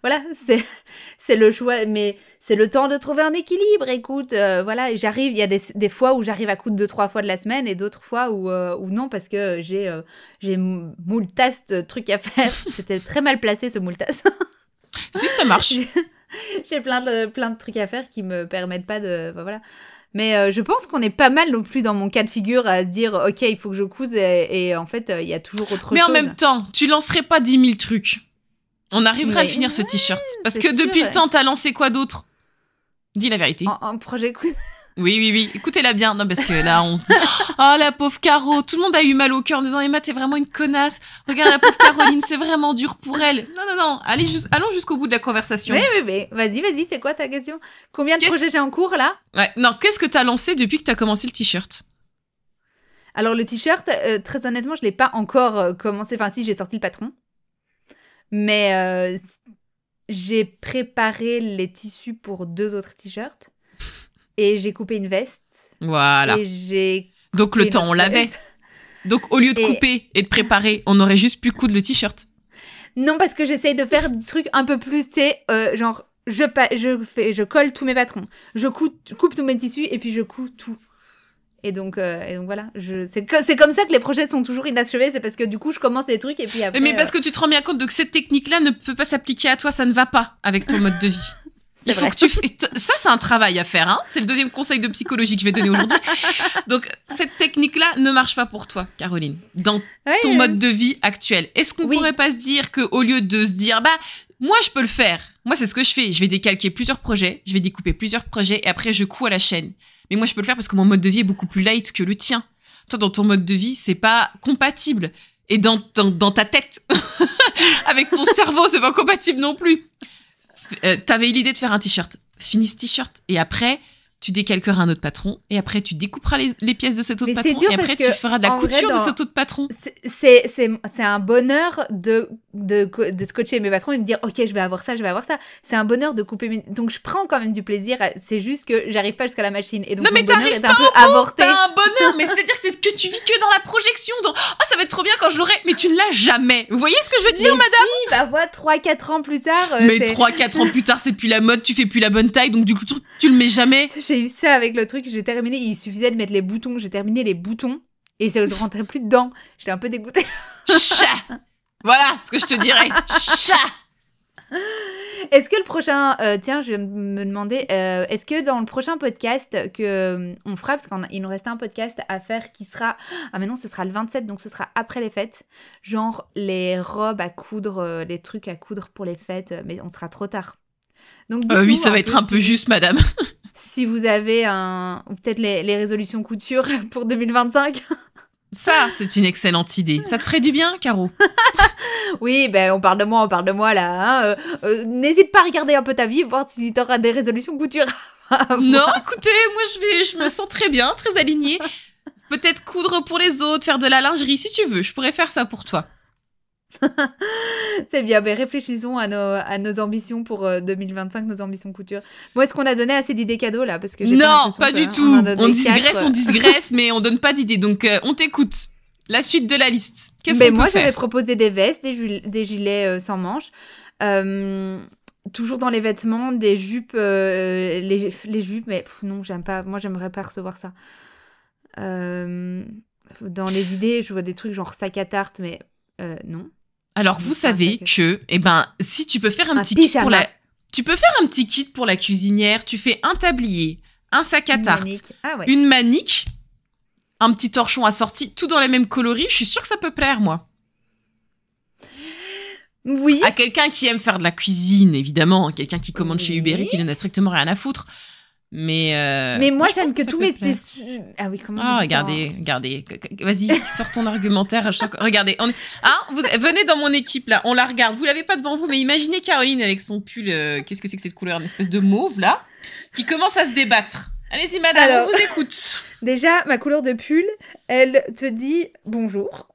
voilà, c'est le choix, mais c'est le temps de trouver un équilibre, écoute, voilà, il y a des fois où j'arrive à coudre 2-3 fois de la semaine, et d'autres fois où non, parce que j'ai moult tasses de trucs à faire. C'était très mal placé, ce moult tasses. Si, ça marche. J'ai plein de trucs à faire qui me permettent pas de... voilà. Mais je pense qu'on est pas mal non plus dans mon cas de figure à se dire ok, il faut que je couse et en fait il y a toujours autre chose. Mais en même temps, tu lancerais pas 10 000 trucs. On arriverait à finir ce t-shirt. Parce que depuis le temps, t'as lancé quoi d'autre? Dis la vérité. En projet coudre. Oui. Écoutez-la bien. Non, parce que là, on se dit oh, la pauvre Caro. Tout le monde a eu mal au cœur en disant Emma, t'es vraiment une connasse. Regarde la pauvre Caroline, c'est vraiment dur pour elle. Non. Allons jusqu'au bout de la conversation. Oui. Vas-y, c'est quoi ta question? Combien de projets j'ai en cours, là? Ouais, non, qu'est-ce que t'as lancé depuis que t'as commencé le t-shirt? Alors, le t-shirt, très honnêtement, je l'ai pas encore commencé. Enfin, si, j'ai sorti le patron. Mais j'ai préparé les tissus pour 2 autres t-shirts. Et j'ai coupé une veste. Voilà. Et donc le temps, on l'avait. Donc au lieu de couper et de préparer, on aurait juste pu coudre le t-shirt. Non, parce que j'essaye de faire des trucs un peu plus, tu sais, genre, je colle tous mes patrons. Je coupe tous mes tissus et puis je couds tout. Et donc voilà, c'est comme ça que les projets sont toujours inachevés, c'est parce que du coup je commence les trucs et puis après... Mais parce que tu te rends bien compte que cette technique-là ne peut pas s'appliquer à toi, ça ne va pas avec ton mode de vie. Il faut que ça, c'est un travail à faire, hein. C'est le 2e conseil de psychologie que je vais donner aujourd'hui. Donc, cette technique-là ne marche pas pour toi, Caroline, dans ton mode de vie actuel. Est-ce qu'on pourrait pas se dire qu'au lieu de se dire, moi, je peux le faire. Moi, c'est ce que je fais. Je vais décalquer plusieurs projets, je vais découper plusieurs projets et après, je couds à la chaîne. Mais moi, je peux le faire parce que mon mode de vie est beaucoup plus light que le tien. Toi, dans ton mode de vie, c'est pas compatible. Et dans ta tête, avec ton cerveau, c'est pas compatible non plus. T'avais eu l'idée de faire un t-shirt. Finis ce t-shirt. Et après, tu décalqueras un autre patron. Et après, tu découperas les pièces de cet autre patron. Et après, tu feras de la couture de cet autre patron. C'est un bonheur de scotcher mes patrons et de dire ok, je vais avoir ça. C'est un bonheur de couper donc je prends quand même du plaisir. C'est juste que j'arrive pas jusqu'à la machine. Et donc non, mais t'arrives pas au bout. T'as un bonheur. Mais c'est-à-dire que tu vis que dans la projection. Ça va être trop bien quand je l'aurai. Mais tu ne l'as jamais. Vous voyez ce que je veux dire, madame? Si, voilà, 3-4 ans plus tard. Mais 3-4 ans plus tard, c'est plus la mode. Tu fais plus la bonne taille. Donc du coup, tu le mets jamais. J'ai eu ça avec le truc, j'ai terminé, il suffisait de mettre les boutons, j'ai terminé les boutons et ça ne rentrait plus dedans. J'étais un peu dégoûtée. Chat. Voilà ce que je te dirais. Chat. Est-ce que le prochain... tiens, je vais me demander, est-ce que dans le prochain podcast qu'on fera, parce qu'il nous restait un podcast à faire qui sera... Ah mais non, ce sera le 27, donc ce sera après les fêtes. Genre les robes à coudre, les trucs à coudre pour les fêtes, mais on sera trop tard. Donc, oui, ça va être un peu juste, madame. Si vous avez peut-être les résolutions couture pour 2025. Ça, c'est une excellente idée. Ça te ferait du bien, Caro? Oui, on parle de moi là. Hein. N'hésite pas à regarder un peu ta vie, voir si t'auras des résolutions couture. Non, écoutez, moi je me sens très bien, très alignée. peut-être coudre pour les autres, faire de la lingerie, si tu veux. Je pourrais faire ça pour toi. C'est bien, mais réfléchissons à nos ambitions pour 2025, nos ambitions couture. Bon, est-ce qu'on a donné assez d'idées cadeaux là? Parce que non, pas du tout. On digresse, mais on donne pas d'idées. Donc, on t'écoute. La suite de la liste. Qu'est-ce qu'on peut faire? Moi, j'avais proposé des vestes, des gilets sans manches. Toujours dans les vêtements, des jupes, les jupes, mais non, j'aime pas. Moi, j'aimerais pas recevoir ça. Dans les idées, je vois des trucs genre sac à tarte, mais non. Alors, vous savez que, si tu peux faire un petit kit pour tu peux faire un petit kit pour la cuisinière. Tu fais un tablier, un sac à tarte, une manique, un petit torchon assorti, tout dans les mêmes coloris. Je suis sûre que ça peut plaire, moi. Oui. À quelqu'un qui aime faire de la cuisine, évidemment. Quelqu'un qui commande chez Uber Eats, il en a strictement rien à foutre. Mais moi j'aime que tous mes... Ah oui, comment regardez. Vas-y, sors ton argumentaire. Regardez, venez dans mon équipe, là. On la regarde. Vous l'avez pas devant vous, mais imaginez Caroline avec son pull... Qu'est-ce que c'est que cette couleur? Une espèce de mauve, là, qui commence à se débattre. Allez-y, madame, on vous écoute. Déjà, ma couleur de pull, elle te dit bonjour.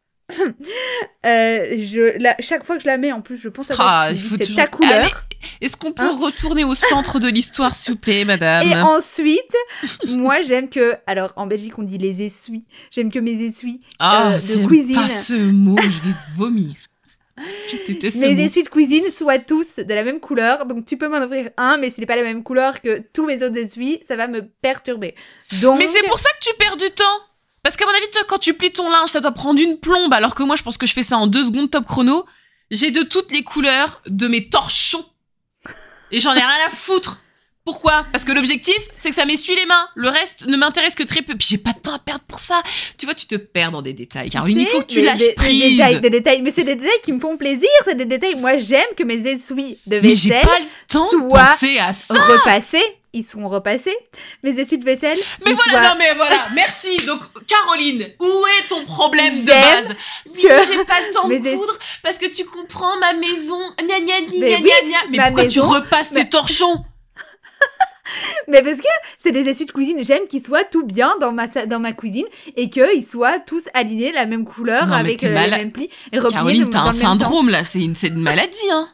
Chaque fois que je la mets, en plus, je pense à c'est ta couleur. Allez, est-ce qu'on peut retourner au centre de l'histoire, s'il vous plaît, madame? Et ensuite, moi, j'aime que... Alors, en Belgique, on dit les essuies. J'aime que mes essuies de cuisine... pas ce mot, je vais vomir. Je déteste ce mot. Mes essuies de cuisine soient tous de la même couleur. Donc, tu peux m'en offrir un, mais s'il n'est pas la même couleur que tous mes autres essuies, ça va me perturber. Donc... Mais c'est pour ça que tu perds du temps. Parce qu'à mon avis, toi, quand tu plies ton linge, ça doit prendre une plombe, alors que moi, je pense que je fais ça en 2 secondes top chrono. J'ai de toutes les couleurs de mes torchons. Et j'en ai rien à foutre. Pourquoi? Parce que l'objectif, c'est que ça m'essuie les mains. Le reste ne m'intéresse que très peu. Puis j'ai pas de temps à perdre pour ça. Tu vois, tu te perds dans des détails. Caroline, il faut que tu lâches prise. Des détails. Mais c'est des détails qui me font plaisir. C'est des détails. Moi, j'aime que mes essuies de vaisselle mais j'ai pas le temps de penser à ça. Repassés. Ils seront repassés, mes essuies de vaisselle. Mais voilà, merci. Donc, Caroline, où est ton problème de base? Oui, j'ai pas le temps de coudre parce que tu comprends ma maison. Gna gna gna gna gna. Mais pourquoi tu repasses tes torchons? Mais parce que c'est des essuies de cuisine. J'aime qu'ils soient tout bien dans ma cuisine et qu'ils soient tous alignés la même couleur avec les mêmes plis. Et Caroline, t'as un syndrome là, c'est une maladie, hein.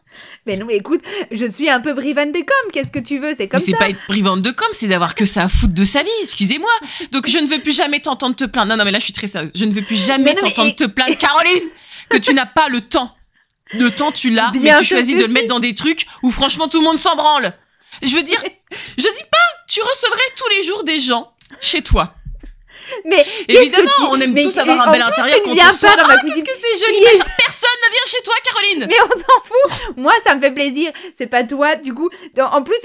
Mais non, mais écoute, je suis un peu brivante de com. Qu'est-ce que tu veux? C'est comme ça. Mais c'est pas être brivante de com, c'est d'avoir que ça à foutre de sa vie. Excusez-moi. Donc je ne veux plus jamais t'entendre te plaindre. Non, mais là je suis très sérieuse. Je ne veux plus jamais t'entendre te plaindre, Caroline, que tu n'as pas le temps. Le temps, tu l'as, mais tu choisis de le mettre dans des trucs où franchement tout le monde s'en branle. Je veux dire, je dis pas, tu recevrais tous les jours des gens chez toi. Mais évidemment, on aime tous avoir un bel intérieur quand on sort. Dans ma cuisine. Qu'est-ce que c'est joli. Personne ne vient chez toi, Caroline. Mais on s'en fout. Moi, ça me fait plaisir. C'est pas toi, du coup. En plus,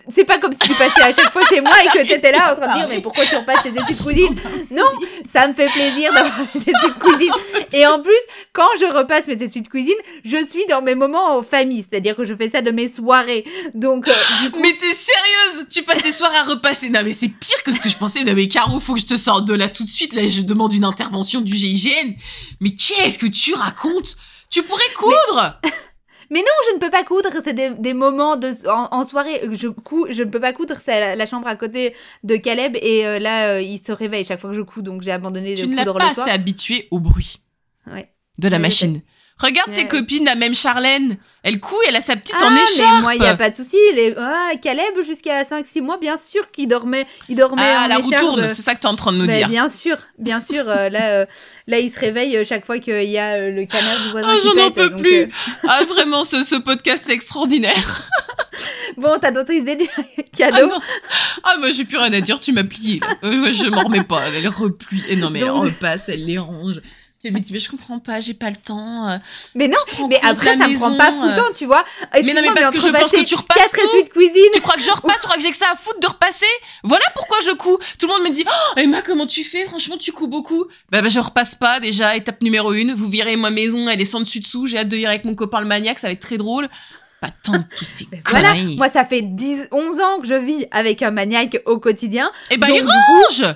c'est pas comme si tu passais à chaque fois chez moi et que t'étais là en train de dire mais pourquoi tu repasses tes essuies de cuisine? Non, ça me fait plaisir d'avoir des essuies de cuisine. Et en plus, quand je repasse mes essuies de cuisine, je suis dans mes moments en famille, c'est-à-dire que je fais ça de mes soirées. Donc, du coup... Mais t'es sérieuse? Tu passes tes soirées à repasser? Non mais c'est pire que ce que je pensais. Non mais Caro, faut que je te sorte de là tout de suite. Là, je demande une intervention du GIGN. Mais qu'est-ce que tu racontes? Tu pourrais coudre. Mais non, je ne peux pas coudre, c'est des moments en soirée. Je ne peux pas coudre, c'est la chambre à côté de Caleb et là, il se réveille chaque fois que je couds, donc j'ai abandonné de coudre le soir. Tu n'es pas assez habituée au bruit de la machine. Regarde tes copines, la même Charlène, elle coud, elle a sa petite en écharpe. Mais moi, il n'y a pas de souci. Caleb, jusqu'à 5-6 mois, bien sûr qu'il dormait en la roue écharpe. Tourne, c'est ça que tu es en train de nous dire. Bien sûr. Là, il se réveille chaque fois qu'il y a le canard du voisin qui pète. J'en en peux plus. Vraiment, ce podcast, c'est extraordinaire. Bon, t'as d'autres idées de cadeaux? Moi, j'ai plus rien à dire, tu m'as plié. Je m'en remets pas, elle replie. Et non, mais elle repasse, elle les range. Mais je comprends pas, j'ai pas le temps. Mais non, mais après, ça me prend pas fou le temps, tu vois. Mais non, mais parce que je pense que tu repasses tout. De cuisine. Tu crois que je repasse? Tu crois que j'ai que ça à foutre de repasser? Voilà pourquoi je couds. Tout le monde me dit, oh, Emma, comment tu fais? Franchement, tu couds beaucoup. Bah, je repasse pas, déjà. Étape numéro 1. Vous virez ma maison, elle est sans dessus-dessous. J'ai hâte de lire avec mon copain le maniaque, ça va être très drôle. Pas tant de tous ces conneries. Moi, ça fait 11 ans que je vis avec un maniaque au quotidien. Eh ben, il range!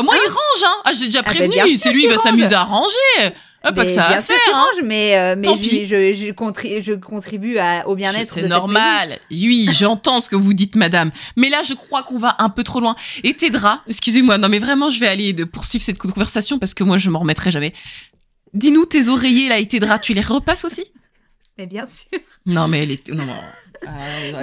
Moi, il range, hein. J'ai déjà prévenu. C'est lui, il va s'amuser à ranger. Ah, pas que ça à faire, hein. Mais je contribue au bien-être. C'est normal. Oui, j'entends ce que vous dites, madame. Mais là, je crois qu'on va un peu trop loin. Et tes draps, excusez-moi, non mais vraiment, je vais aller poursuivre cette conversation parce que moi, je m'en remettrai jamais. Dis-nous, tes oreillers là et tes draps, tu les repasses aussi? Mais bien sûr. Non, mais elle est... Non.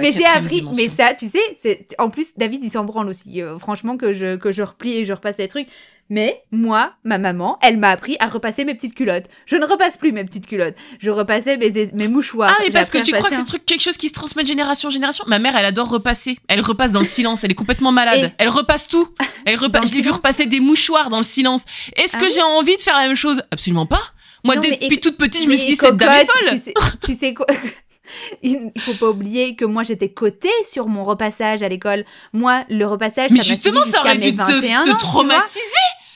Mais j'ai appris, mais ça, tu sais, en plus, David, il s'en branle aussi. Franchement, que je replie et je repasse les trucs. Mais moi, ma maman, elle m'a appris à repasser mes petites culottes. Je ne repasse plus mes petites culottes. Je repassais mes mouchoirs. Ah, et parce que tu crois que c'est quelque chose qui se transmet de génération en génération? Ma mère, elle adore repasser. Elle repasse dans le silence. Elle est complètement malade. Elle repasse tout. Je l'ai vu repasser des mouchoirs dans le silence. Est-ce que j'ai envie de faire la même chose? Absolument pas. Moi, depuis toute petite, je me suis dit, cette dame est folle. Tu sais quoi? Il faut pas oublier que moi j'étais cotée sur mon repassage à l'école. Moi, le repassage, mais justement, ça aurait dû te traumatiser.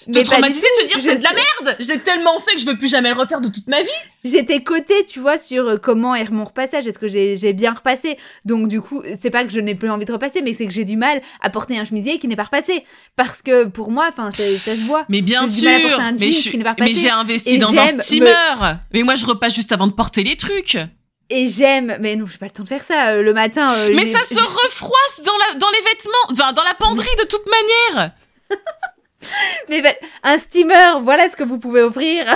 Te dire c'est de la merde. J'ai tellement fait que je veux plus jamais le refaire de toute ma vie. J'étais cotée, tu vois, sur comment est mon repassage. Est-ce que j'ai bien repassé? Donc du coup, c'est pas que je n'ai plus envie de repasser, mais c'est que j'ai du mal à porter un chemisier qui n'est pas repassé. Parce que pour moi, ça se voit. Mais bien sûr, mais j'ai investi dans un steamer. Mais moi, je repasse juste avant de porter les trucs. Et j'aime, mais non, j'ai pas le temps de faire ça le matin. Mais ça se refroisse dans les vêtements, enfin dans la penderie de toute manière. Mais un steamer, voilà ce que vous pouvez offrir.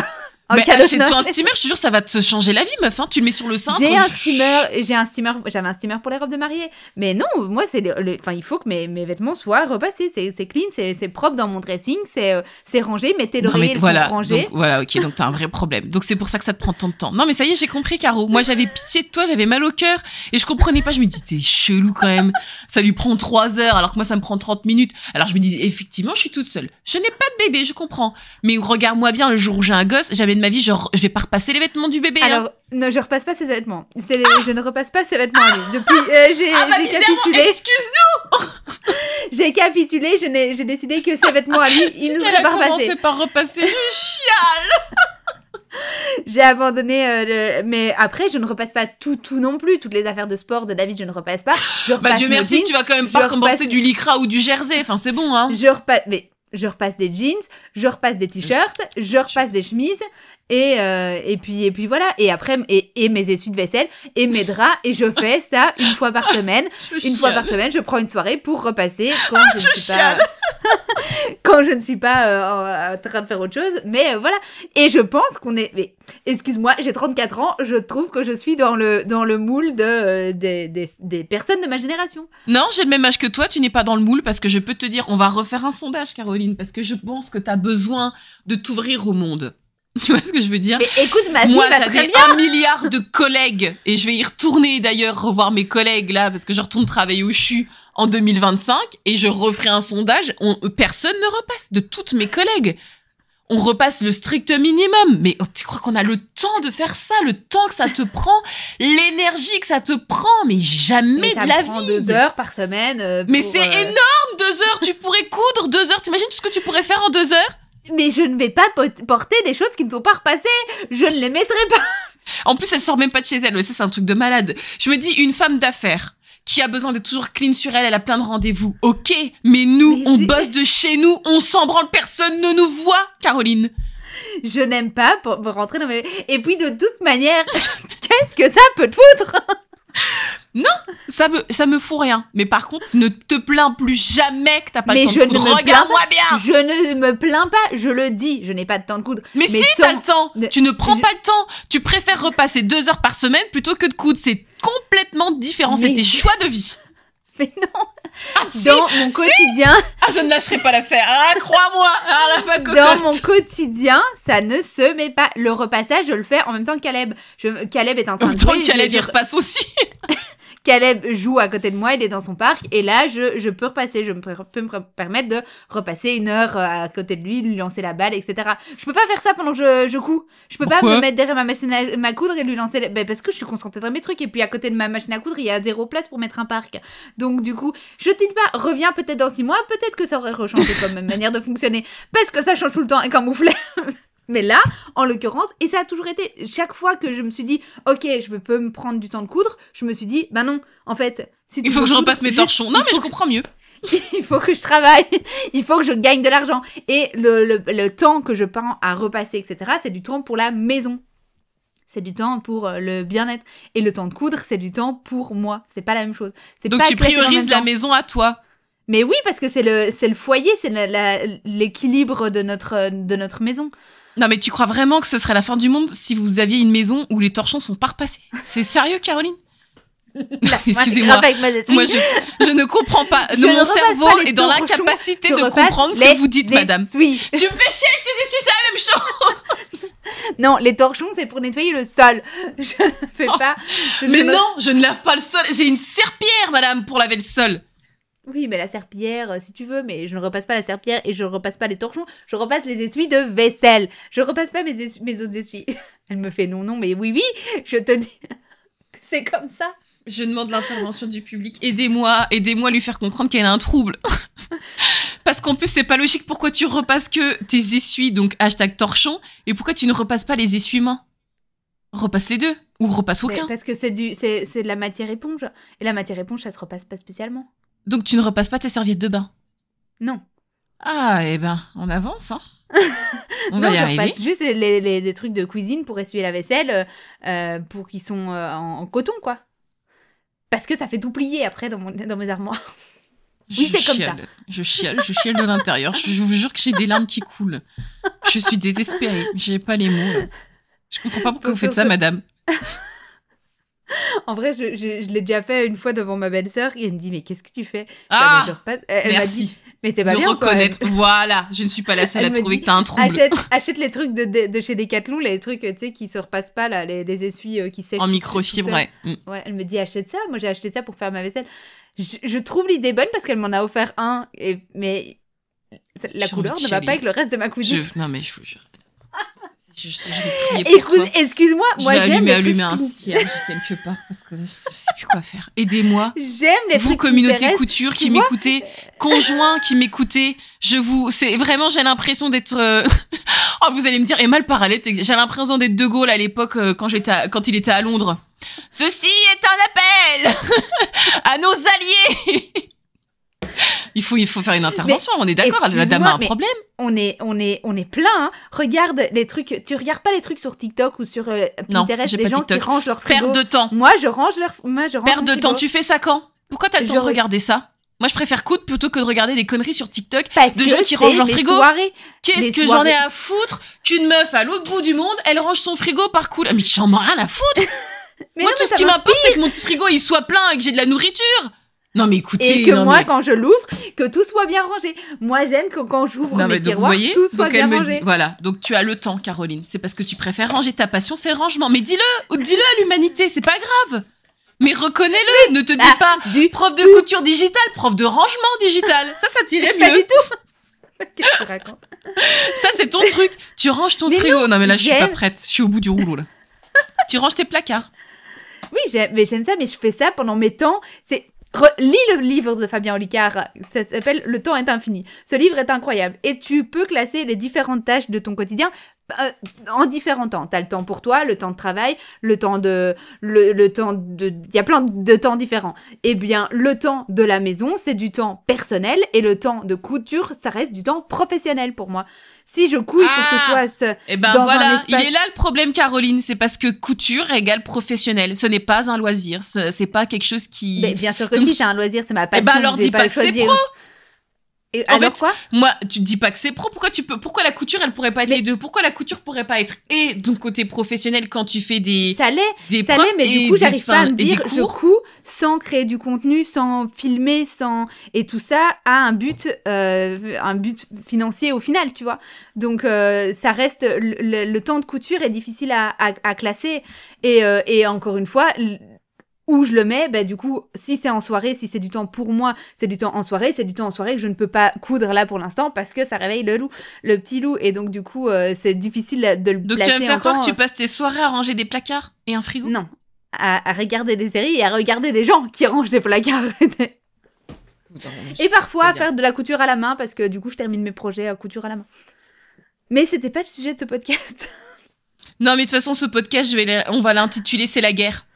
Achète-toi un steamer, je te jure, ça va te changer la vie, meuf. Hein. Tu le mets sur le cintre. J'avais un steamer pour les robes de mariée. Mais non, moi, il faut que mes vêtements soient repassés. C'est clean, c'est propre dans mon dressing, c'est rangé. Mettez l'oreiller, rangé. Donc, voilà, ok, donc t'as un vrai problème. Donc c'est pour ça que ça te prend tant de temps. Non, mais ça y est, j'ai compris, Caro. Moi, j'avais pitié de toi, j'avais mal au cœur. Et je comprenais pas, je me dis, t'es chelou quand même. Ça lui prend 3 heures, alors que moi, ça me prend 30 minutes. Alors je me dis, effectivement, je suis toute seule. Je n'ai pas de bébé, je comprends. Mais regarde-moi bien, le jour où j'ai un gosse, jamais de ma vie, genre, je vais pas repasser les vêtements du bébé. Alors, non, je repasse pas ses vêtements. Je ne repasse pas ses vêtements à lui. Depuis, j'ai capitulé. Excuse-nous. J'ai capitulé, j'ai décidé que ses vêtements à lui, ils ne seraient pas repassés. Commencé par repasser, je chiale. J'ai abandonné, mais après, je ne repasse pas tout non plus. Toutes les affaires de sport de David, je ne repasse pas. Dieu merci, tu vas quand même pas recommencer du lycra ou du jersey. Enfin, c'est bon, hein. Je repasse des jeans, je repasse des t-shirts, je repasse des chemises. Et puis voilà. Et après, et mes essuies de vaisselle, et mes draps, et je fais ça une fois par semaine. Fois par semaine, je prends une soirée pour repasser quand je ne suis pas en train de faire autre chose. Mais voilà. Et je pense mais excuse-moi, j'ai 34 ans, je trouve que je suis dans le moule des personnes de ma génération. Non, j'ai le même âge que toi, tu n'es pas dans le moule, parce que je peux te dire, on va refaire un sondage, Caroline, parce que je pense que t'as besoin de t'ouvrir au monde. Tu vois ce que je veux dire? Mais écoute, moi, j'avais 1 milliard de collègues, et je vais y retourner d'ailleurs, revoir mes collègues là, parce que je retourne travailler au CHU en 2025, et je referai un sondage. Personne ne repasse, de toutes mes collègues. On repasse le strict minimum. Mais tu crois qu'on a le temps de faire ça? Le temps que ça te prend? L'énergie que ça te prend? Mais jamais de la vie. Ça prend 2 heures par semaine. Mais c'est énorme, 2 heures. Tu pourrais coudre 2 heures. T'imagines tout ce que tu pourrais faire en 2 heures? Mais je ne vais pas porter des choses qui ne sont pas repassées. Je ne les mettrai pas. En plus, elle sort même pas de chez elle. Ça, c'est un truc de malade. Je me dis, une femme d'affaires qui a besoin d'être toujours clean sur elle a plein de rendez-vous. Ok, mais nous, on bosse de chez nous, on s'en branle, personne ne nous voit, Caroline. Je n'aime pas pour rentrer dans mes... Et puis, de toute manière, qu'est-ce que ça peut te foutre? Non, ça me fout rien. Mais par contre, ne te plains plus jamais que t'as pas le temps de coudre. Regarde-moi bien. Je ne me plains pas, je le dis, je n'ai pas de temps de coudre. Mais si, t'as le temps. Tu ne prends pas le temps. Tu préfères repasser 2 heures par semaine plutôt que de coudre. C'est complètement différent. C'est tes choix de vie. Mais non. Dans mon quotidien... Ah, je ne lâcherai pas l'affaire. Ah, crois-moi. Ah, dans mon quotidien, ça ne se met pas. Le repassage, je le fais en même temps que Caleb. Caleb est en train de jouer. En même temps que Caleb, il repasse aussi. Caleb joue à côté de moi, il est dans son parc, et là, je peux repasser, je peux me permettre de repasser 1 heure à côté de lui, lui lancer la balle, etc. Je peux pas faire ça pendant que je couds. Je peux pas me mettre derrière ma machine à coudre et lui lancer parce que je suis concentrée dans mes trucs, et puis à côté de ma machine à coudre, il y a 0 place pour mettre un parc. Donc du coup, je te dis pas, reviens peut-être dans 6 mois, peut-être que ça aurait rechangé comme manière de fonctionner, parce que ça change tout le temps et camouflé. Mais là, en l'occurrence, et ça a toujours été, chaque fois que je me suis dit, ok, je peux me prendre du temps de coudre, je me suis dit, bah non, en fait, si tu il faut que je repasse mes torchons. Non, mais je comprends mieux. il faut que je travaille, il faut que je gagne de l'argent. Et le temps que je prends à repasser, etc., c'est du temps pour la maison. C'est du temps pour le bien-être. Et le temps de coudre, c'est du temps pour moi. C'est pas la même chose. Donc tu priorises la maison à toi. Mais oui, parce que c'est le foyer, c'est l'équilibre de notre maison. Non, mais tu crois vraiment que ce serait la fin du monde si vous aviez une maison où les torchons sont pas repassés? C'est sérieux, Caroline? Excusez-moi, moi je ne comprends pas. Mon cerveau est dans l'incapacité de comprendre ce que vous dites, madame. Tu me fais chier avec tes essuies, c'est la même chose. Non, les torchons, c'est pour nettoyer le sol. Je ne fais pas. Mais non, je ne lave pas le sol. J'ai une serpillière, madame, pour laver le sol. Oui, mais la serpillière, si tu veux, mais je ne repasse pas la serpillière et je ne repasse pas les torchons. Je repasse les essuies de vaisselle. Je ne repasse pas mes autres essuies. Elle me fait non, mais oui, je te dis. C'est comme ça. Je demande l'intervention du public. Aidez-moi à lui faire comprendre qu'elle a un trouble. Parce qu'en plus, c'est pas logique. Pourquoi tu repasses que tes essuies, donc #torchon, et pourquoi tu ne repasses pas les essuie-mains? Repasse les deux, ou repasse aucun. Parce que c'est de la matière éponge. Et la matière éponge, ça se repasse pas spécialement. Donc tu ne repasses pas tes serviettes de bain? Non. Ah, eh ben, on avance, hein. On va y arriver. Je repasse juste les trucs de cuisine pour essuyer la vaisselle, pour qu'ils sont en coton, quoi. Parce que ça fait tout plier après dans mes armoires. Oui, c'est comme ça. Je chiale de l'intérieur. Je vous jure que j'ai des larmes qui coulent. Je suis désespérée. J'ai pas les mots. Je comprends pas pourquoi vous faites ça, madame. En vrai, je l'ai déjà fait une fois devant ma belle-sœur et elle me dit mais qu'est-ce que tu fais? Elle m'a dit mais t'es pas bien, reconnaître. Voilà, je ne suis pas la seule à trouver que t'as un trouble. Achète les trucs de chez Decathlon, les trucs tu sais qui se repassent pas là, les essuies qui sèchent en microfibre, ouais. Ouais, elle me dit achète ça. Moi j'ai acheté ça pour faire ma vaisselle. Je trouve l'idée bonne parce qu'elle m'en a offert un, mais la couleur ne va pas avec le reste de ma cuisine. Non mais je vous jure. Écoute, excuse-moi, moi j'aime allumer un cierge quelque part parce que je sais plus quoi faire. Aidez-moi. J'aime les vous, trucs communauté couture qui m'écoutez, conjoints qui m'écoutez, c'est vraiment, j'ai l'impression d'être oh, vous allez me dire Emma le parallèle, j'ai l'impression d'être De Gaulle à l'époque quand il était à Londres. Ceci est un appel à nos alliés. Il faut faire une intervention, on est d'accord, la dame a un problème. On est plein, hein. Regarde les trucs, tu regardes pas les trucs sur TikTok ou sur Pinterest, des gens qui rangent leur frigo. Perte de temps. Moi, je range Perte de temps, tu fais ça quand? Pourquoi t'as le temps de regarder ça? Moi, je préfère coudre plutôt que de regarder des conneries sur TikTok de gens qui rangent leur frigo. Qu'est-ce que j'en ai à foutre qu'une meuf à l'autre bout du monde, elle range son frigo par cool. Mais j'en ai rien à foutre. Moi, tout ce qui m'importe, c'est que mon petit frigo, il soit plein et que j'ai de la nourriture. Non mais écoutez, et que quand je l'ouvre, que tout soit bien rangé. Moi j'aime que quand j'ouvre mes tiroirs, tout soit bien rangé. Voilà, donc tu as le temps, Caroline. C'est parce que tu préfères ranger, ta passion, c'est le rangement. Mais dis-le à l'humanité, c'est pas grave. Mais reconnais-le, ne te dis pas prof de couture digitale, prof de rangement digital. Ça t'irait mieux. Pas du tout. Qu'est-ce que tu racontes? Ça c'est ton truc. Tu ranges ton frigo. Non mais là je suis pas prête. Je suis au bout du rouleau là. Tu ranges tes placards. Oui, j'aime ça, mais je fais ça pendant mes temps. Lis le livre de Fabien Olicard, ça s'appelle « Le temps est infini ». Ce livre est incroyable et tu peux classer les différentes tâches de ton quotidien en différents temps. Tu as le temps pour toi, le temps de travail, le temps de... Il y a plein de temps différents. Eh bien, le temps de la maison, c'est du temps personnel et le temps de couture, ça reste du temps professionnel pour moi. Si je couds, il faut que ce soit dans un espace... Il est là le problème, Caroline. C'est parce que couture égale professionnel. Ce n'est pas un loisir. C'est pas quelque chose qui... Mais bien sûr que si, c'est un loisir, c'est ma passion. Alors dis pas que c'est pro. Et en fait, quoi? Moi, tu te dis pas que c'est pro. Pourquoi la couture, elle pourrait pas être les deux? Pourquoi la couture pourrait pas être et de côté professionnel quand tu fais des mais du coup, j'arrive pas à me dire je couds sans créer du contenu, sans filmer, et tout ça a un but financier au final, tu vois. Donc ça reste le temps de couture est difficile à classer et encore une fois. Où je le mets, du coup, si c'est en soirée, si c'est du temps pour moi, c'est du temps en soirée que je ne peux pas coudre là pour l'instant parce que ça réveille le petit loup. Et donc, du coup, c'est difficile de le placer. Donc, tu vas me faire croire que tu passes tes soirées à ranger des placards et un frigo? Non, à regarder des séries et à regarder des gens qui rangent des placards. Et parfois à faire de la couture à la main parce que du coup, je termine mes projets à couture à la main. Mais c'était pas le sujet de ce podcast. Non, mais de toute façon, ce podcast, on va l'intituler « C'est la guerre ».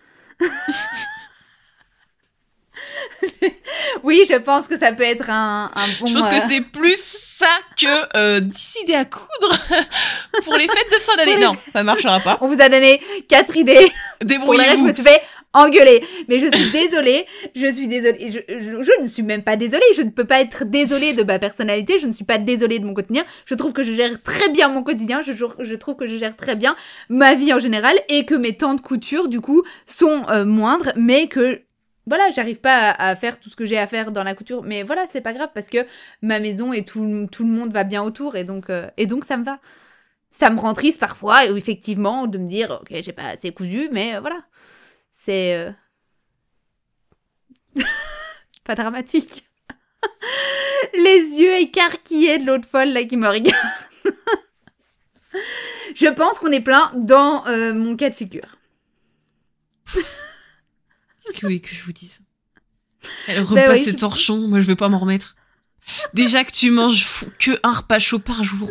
Oui, Oui, je pense que ça peut être un bon... Je pense que c'est plus ça que décider à coudre pour les fêtes de fin d'année. Non, ça ne marchera pas. On vous a donné 4 idées. Débrouillez-vous. Pour le reste, je me suis fait engueuler. Mais je suis désolée. Je ne suis même pas désolée. Je ne peux pas être désolée de ma personnalité. Je ne suis pas désolée de mon quotidien. Je trouve que je gère très bien mon quotidien. Je trouve que je gère très bien ma vie en général. Et que mes temps de couture, du coup, sont moindres. Mais que... Voilà, j'arrive pas à faire tout ce que j'ai à faire dans la couture. Mais voilà, c'est pas grave parce que ma maison et tout le monde va bien autour. Et donc ça me va. Ça me rend triste parfois, effectivement, de me dire, ok, j'ai pas assez cousu, mais voilà. C'est... pas dramatique. Les yeux écarquillés de l'autre folle, là, qui me regarde. Je pense qu'on est plein dans mon cas de figure. Qu'est-ce que vous voulez que je vous dise? Elle repasse ses torchons, moi je vais pas m'en remettre. Déjà que tu manges que un repas chaud par jour.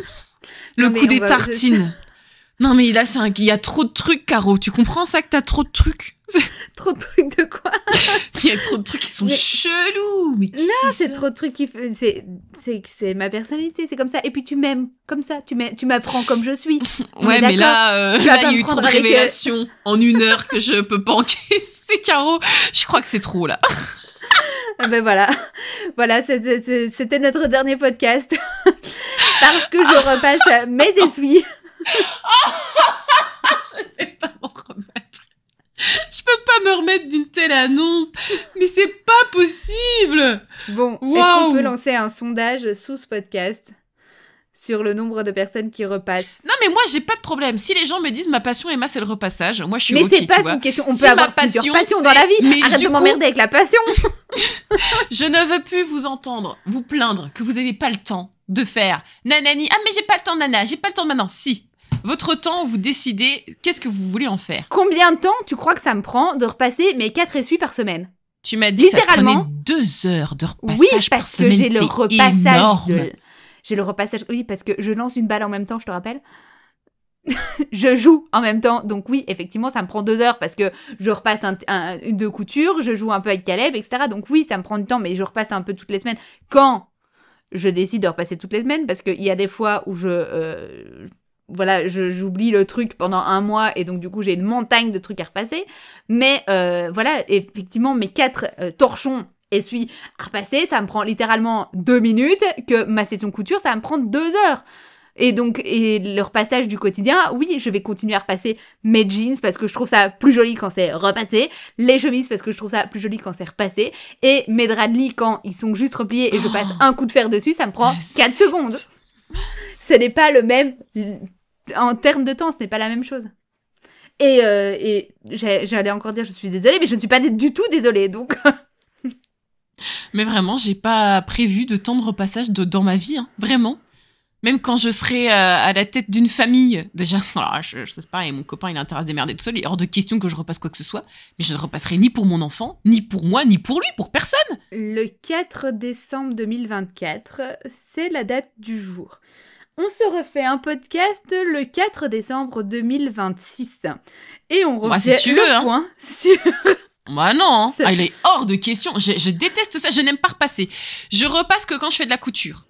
Le coup des tartines. Non mais là, il y a trop de trucs, Caro. Tu comprends ça que t'as trop de trucs? Trop de trucs de quoi? Il y a trop de trucs qui sont chelous. Mais qui non, fait c'est trop de trucs qui... C'est ma personnalité, c'est comme ça. Et puis tu m'aimes comme ça. Tu m'apprends comme je suis. Ouais, mais là, il y a eu trop de révélations en 1 heure que je peux pas encaisser, Caro. Je crois que c'est trop, là. Ben voilà, c'était notre dernier podcast. Parce que je repasse mes essuies. Je ne vais pas m'en remettre. Je peux pas me remettre d'une telle annonce. Mais c'est pas possible. Bon, est-ce qu'on peut lancer un sondage sous ce podcast sur le nombre de personnes qui repassent? Non, mais moi, j'ai pas de problème. Si les gens me disent ma passion, Emma, c'est le repassage, moi, je suis mais OK, c'est pas une question. On si peut avoir plusieurs passions dans la vie. Mais arrête de m'emmerder avec la passion. Je ne veux plus vous entendre, vous plaindre que vous n'avez pas le temps de faire nanani. Ah, mais j'ai pas le temps, nana. J'ai pas le temps maintenant. Si. Votre temps, vous décidez qu'est-ce que vous voulez en faire. Combien de temps tu crois que ça me prend de repasser mes 4 essuies par semaine? Tu m'as dit que ça prenait 2 heures de repassage par semaine. Oui, parce que j'ai le repassage. Énorme. J'ai le repassage. Oui, parce que je lance une balle en même temps, je te rappelle. Je joue en même temps. Donc oui, effectivement, ça me prend 2 heures parce que je repasse une de couture, je joue un peu avec Caleb, etc. Donc oui, ça me prend du temps, mais je repasse un peu toutes les semaines. Quand je décide de repasser toutes les semaines, parce qu'il y a des fois où j'oublie le truc pendant 1 mois et donc du coup j'ai une montagne de trucs à repasser. Mais voilà, effectivement, mes 4 torchons essuie à repasser, ça me prend littéralement 2 minutes, que ma session couture, ça va me prendre 2 heures. Et donc, le repassage du quotidien, oui, je vais continuer à repasser mes jeans parce que je trouve ça plus joli quand c'est repassé, les chemises parce que je trouve ça plus joli quand c'est repassé, et mes draps de lit quand ils sont juste repliés et je passe un coup de fer dessus, ça me prend 4 secondes. Ce n'est pas le même, en termes de temps, ce n'est pas la même chose. Et j'allais encore dire je suis désolée, mais je ne suis pas du tout désolée, donc... Mais vraiment, j'ai pas prévu de temps de repassage dans ma vie, hein, vraiment. Même quand je serai à la tête d'une famille, déjà, alors je sais pas, et mon copain il a intérêt à se démerder tout seul, il est hors de question que je repasse quoi que ce soit, mais je ne repasserai ni pour mon enfant, ni pour moi, ni pour lui, pour personne. Le 4 décembre 2024, c'est la date du jour. On se refait un podcast le 4 décembre 2026. Et on refait si tu veux, point sur... Bah non, il est hors de question. Je déteste ça, je n'aime pas repasser. Je repasse que quand je fais de la couture.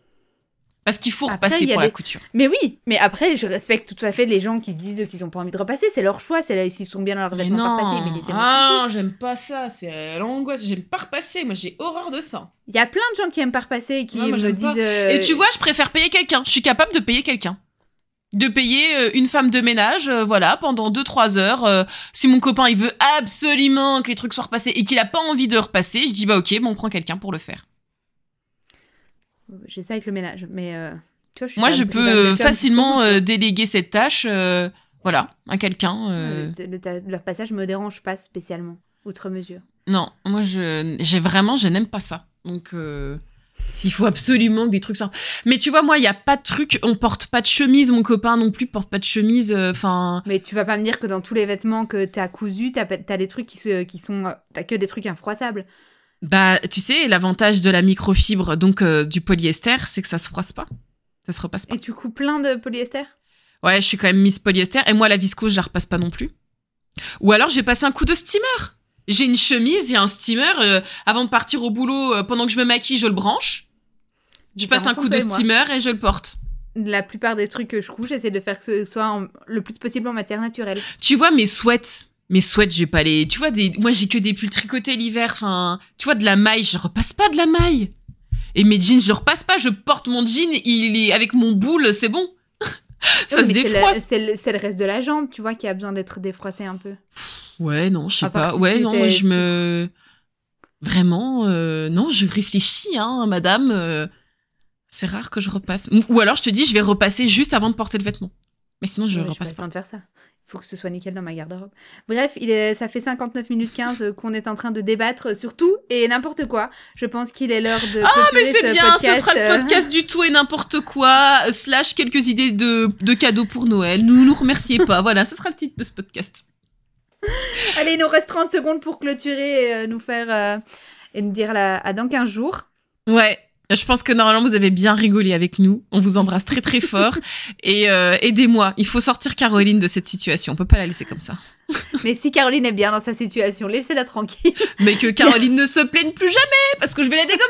Parce qu'il faut repasser pour la couture. Mais oui, mais après, je respecte tout à fait les gens qui se disent qu'ils n'ont pas envie de repasser. C'est leur choix, c'est là, s'ils sont bien dans leur vêtements pas repassés. Mais non, j'aime pas ça, c'est l'angoisse. J'aime pas repasser, moi j'ai horreur de ça. Il y a plein de gens qui aiment pas repasser et qui me disent... Et tu vois, je préfère payer quelqu'un. Je suis capable de payer quelqu'un. De payer une femme de ménage, voilà, pendant 2-3 heures. Si mon copain, il veut absolument que les trucs soient repassés et qu'il a pas envie de repasser, je dis bah ok, on prend quelqu'un pour le faire. J'ai ça avec le ménage, mais tu vois, moi je peux facilement déléguer cette tâche, voilà, à quelqu'un. Le repassage me dérange pas spécialement, outre mesure. Non, moi je n'aime pas ça. Donc s'il faut absolument que des trucs sortent. Mais tu vois, moi, il y a pas de truc. On porte pas de chemise. Mon copain non plus porte pas de chemise. Enfin. Mais tu vas pas me dire que dans tous les vêtements que t'as cousus, t'as des trucs qui sont. T'as que des trucs infroissables. Bah, tu sais, l'avantage de la microfibre, donc du polyester, c'est que ça se froisse pas. Ça se repasse pas. Et tu coupes plein de polyester? Ouais, je suis quand même Miss Polyester. Et moi, la viscose, je la repasse pas non plus. Ou alors, je vais passer un coup de steamer. J'ai une chemise, il y a un steamer. Avant de partir au boulot, pendant que je me maquille, je le branche. Je passe un coup de steamer et je le porte. La plupart des trucs que je couche, j'essaie de faire que ce soit le plus possible en matière naturelle. Tu vois, mes sweats, je vais pas les... Tu vois, moi, j'ai que des pulls tricotés l'hiver. Enfin, tu vois, de la maille, je repasse pas de la maille. Et mes jeans, je repasse pas. Je porte mon jean, il est avec mon boule, c'est bon. Ça se défroisse. C'est le reste de la jambe, tu vois, qui a besoin d'être défroissé un peu. Ouais, non, je sais pas. Ouais, non, moi, je me... Vraiment, non, je réfléchis, hein, madame. C'est rare que je repasse. Ou alors, je te dis, je vais repasser juste avant de porter le vêtement. Mais sinon, je repasse pas. De faire ça. Il faut que ce soit nickel dans ma garde-robe. Bref, ça fait 59 minutes 15 qu'on est en train de débattre sur tout et n'importe quoi. Je pense qu'il est l'heure de mais c'est bien, podcast. Ce sera le podcast du tout et n'importe quoi, / quelques idées de cadeaux pour Noël. Nous remerciez pas. Voilà, ce sera le titre de ce podcast. Allez, il nous reste 30 secondes pour clôturer et nous faire... et nous dire à dans 15 jours. Ouais. Je pense que normalement, vous avez bien rigolé avec nous. On vous embrasse très, très fort. Et aidez-moi. Il faut sortir Caroline de cette situation. On peut pas la laisser comme ça. Mais si Caroline est bien dans sa situation, laissez-la tranquille. Mais que Caroline ne se plaigne plus jamais, parce que je vais la dégommer.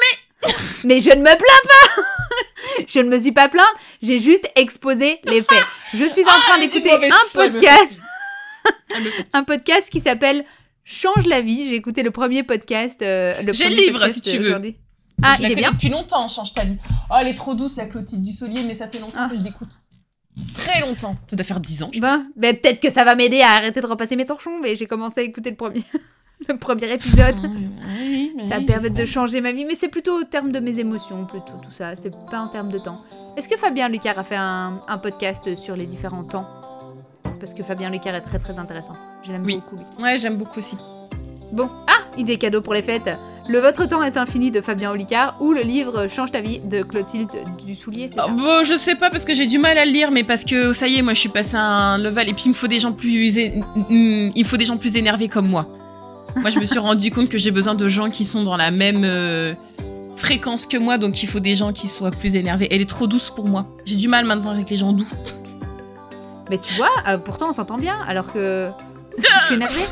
Mais je ne me plains pas. Je ne me suis pas plainte. J'ai juste exposé les faits. Je suis en train d'écouter un podcast qui s'appelle Change la vie. J'ai écouté le premier podcast. J'ai le livre, si tu veux. Ah, il est bien. Depuis longtemps, Change ta vie. Oh, elle est trop douce, la Clotilde Dussolier, mais ça fait longtemps que je l'écoute. Très longtemps. Ça doit faire 10 ans, je pense. Mais peut-être que ça va m'aider à arrêter de repasser mes torchons, mais j'ai commencé à écouter le premier épisode. Ça va permettre de changer ma vie, mais c'est plutôt au terme de mes émotions, plutôt, tout ça. C'est pas en termes de temps. Est-ce que Fabien Lucas a fait un podcast sur les différents temps? Parce que Fabien Lucas est très très intéressant. J'aime beaucoup lui. Ouais, j'aime beaucoup aussi. Bon, idée cadeau pour les fêtes. Le Votre temps est infini de Fabien Olicard ou le livre Change ta vie de Clotilde Dussolier, c'est ça? Bon, je sais pas parce que j'ai du mal à le lire, mais parce que ça y est, moi je suis passée à un level et puis il me faut des gens plus énervés comme moi. Moi je me suis rendu compte que j'ai besoin de gens qui sont dans la même fréquence que moi, donc il faut des gens qui soient plus énervés. Elle est trop douce pour moi. J'ai du mal maintenant avec les gens doux. Mais tu vois, pourtant on s'entend bien, alors que... Je suis énervée.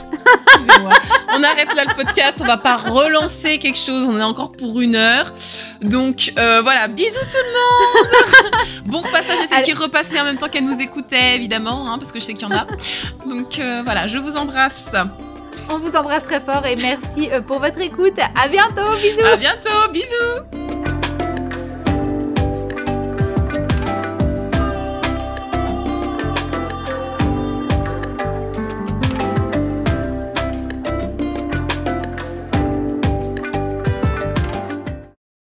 On arrête là le podcast, on va pas relancer quelque chose, on est encore pour 1 heure. Donc voilà, bisous tout le monde. Bon repassage à celle qui repassait en même temps qu'elle nous écoutait, évidemment, hein, parce que je sais qu'il y en a. Donc voilà, je vous embrasse. On vous embrasse très fort et merci pour votre écoute. À bientôt, bisous. À bientôt, bisous.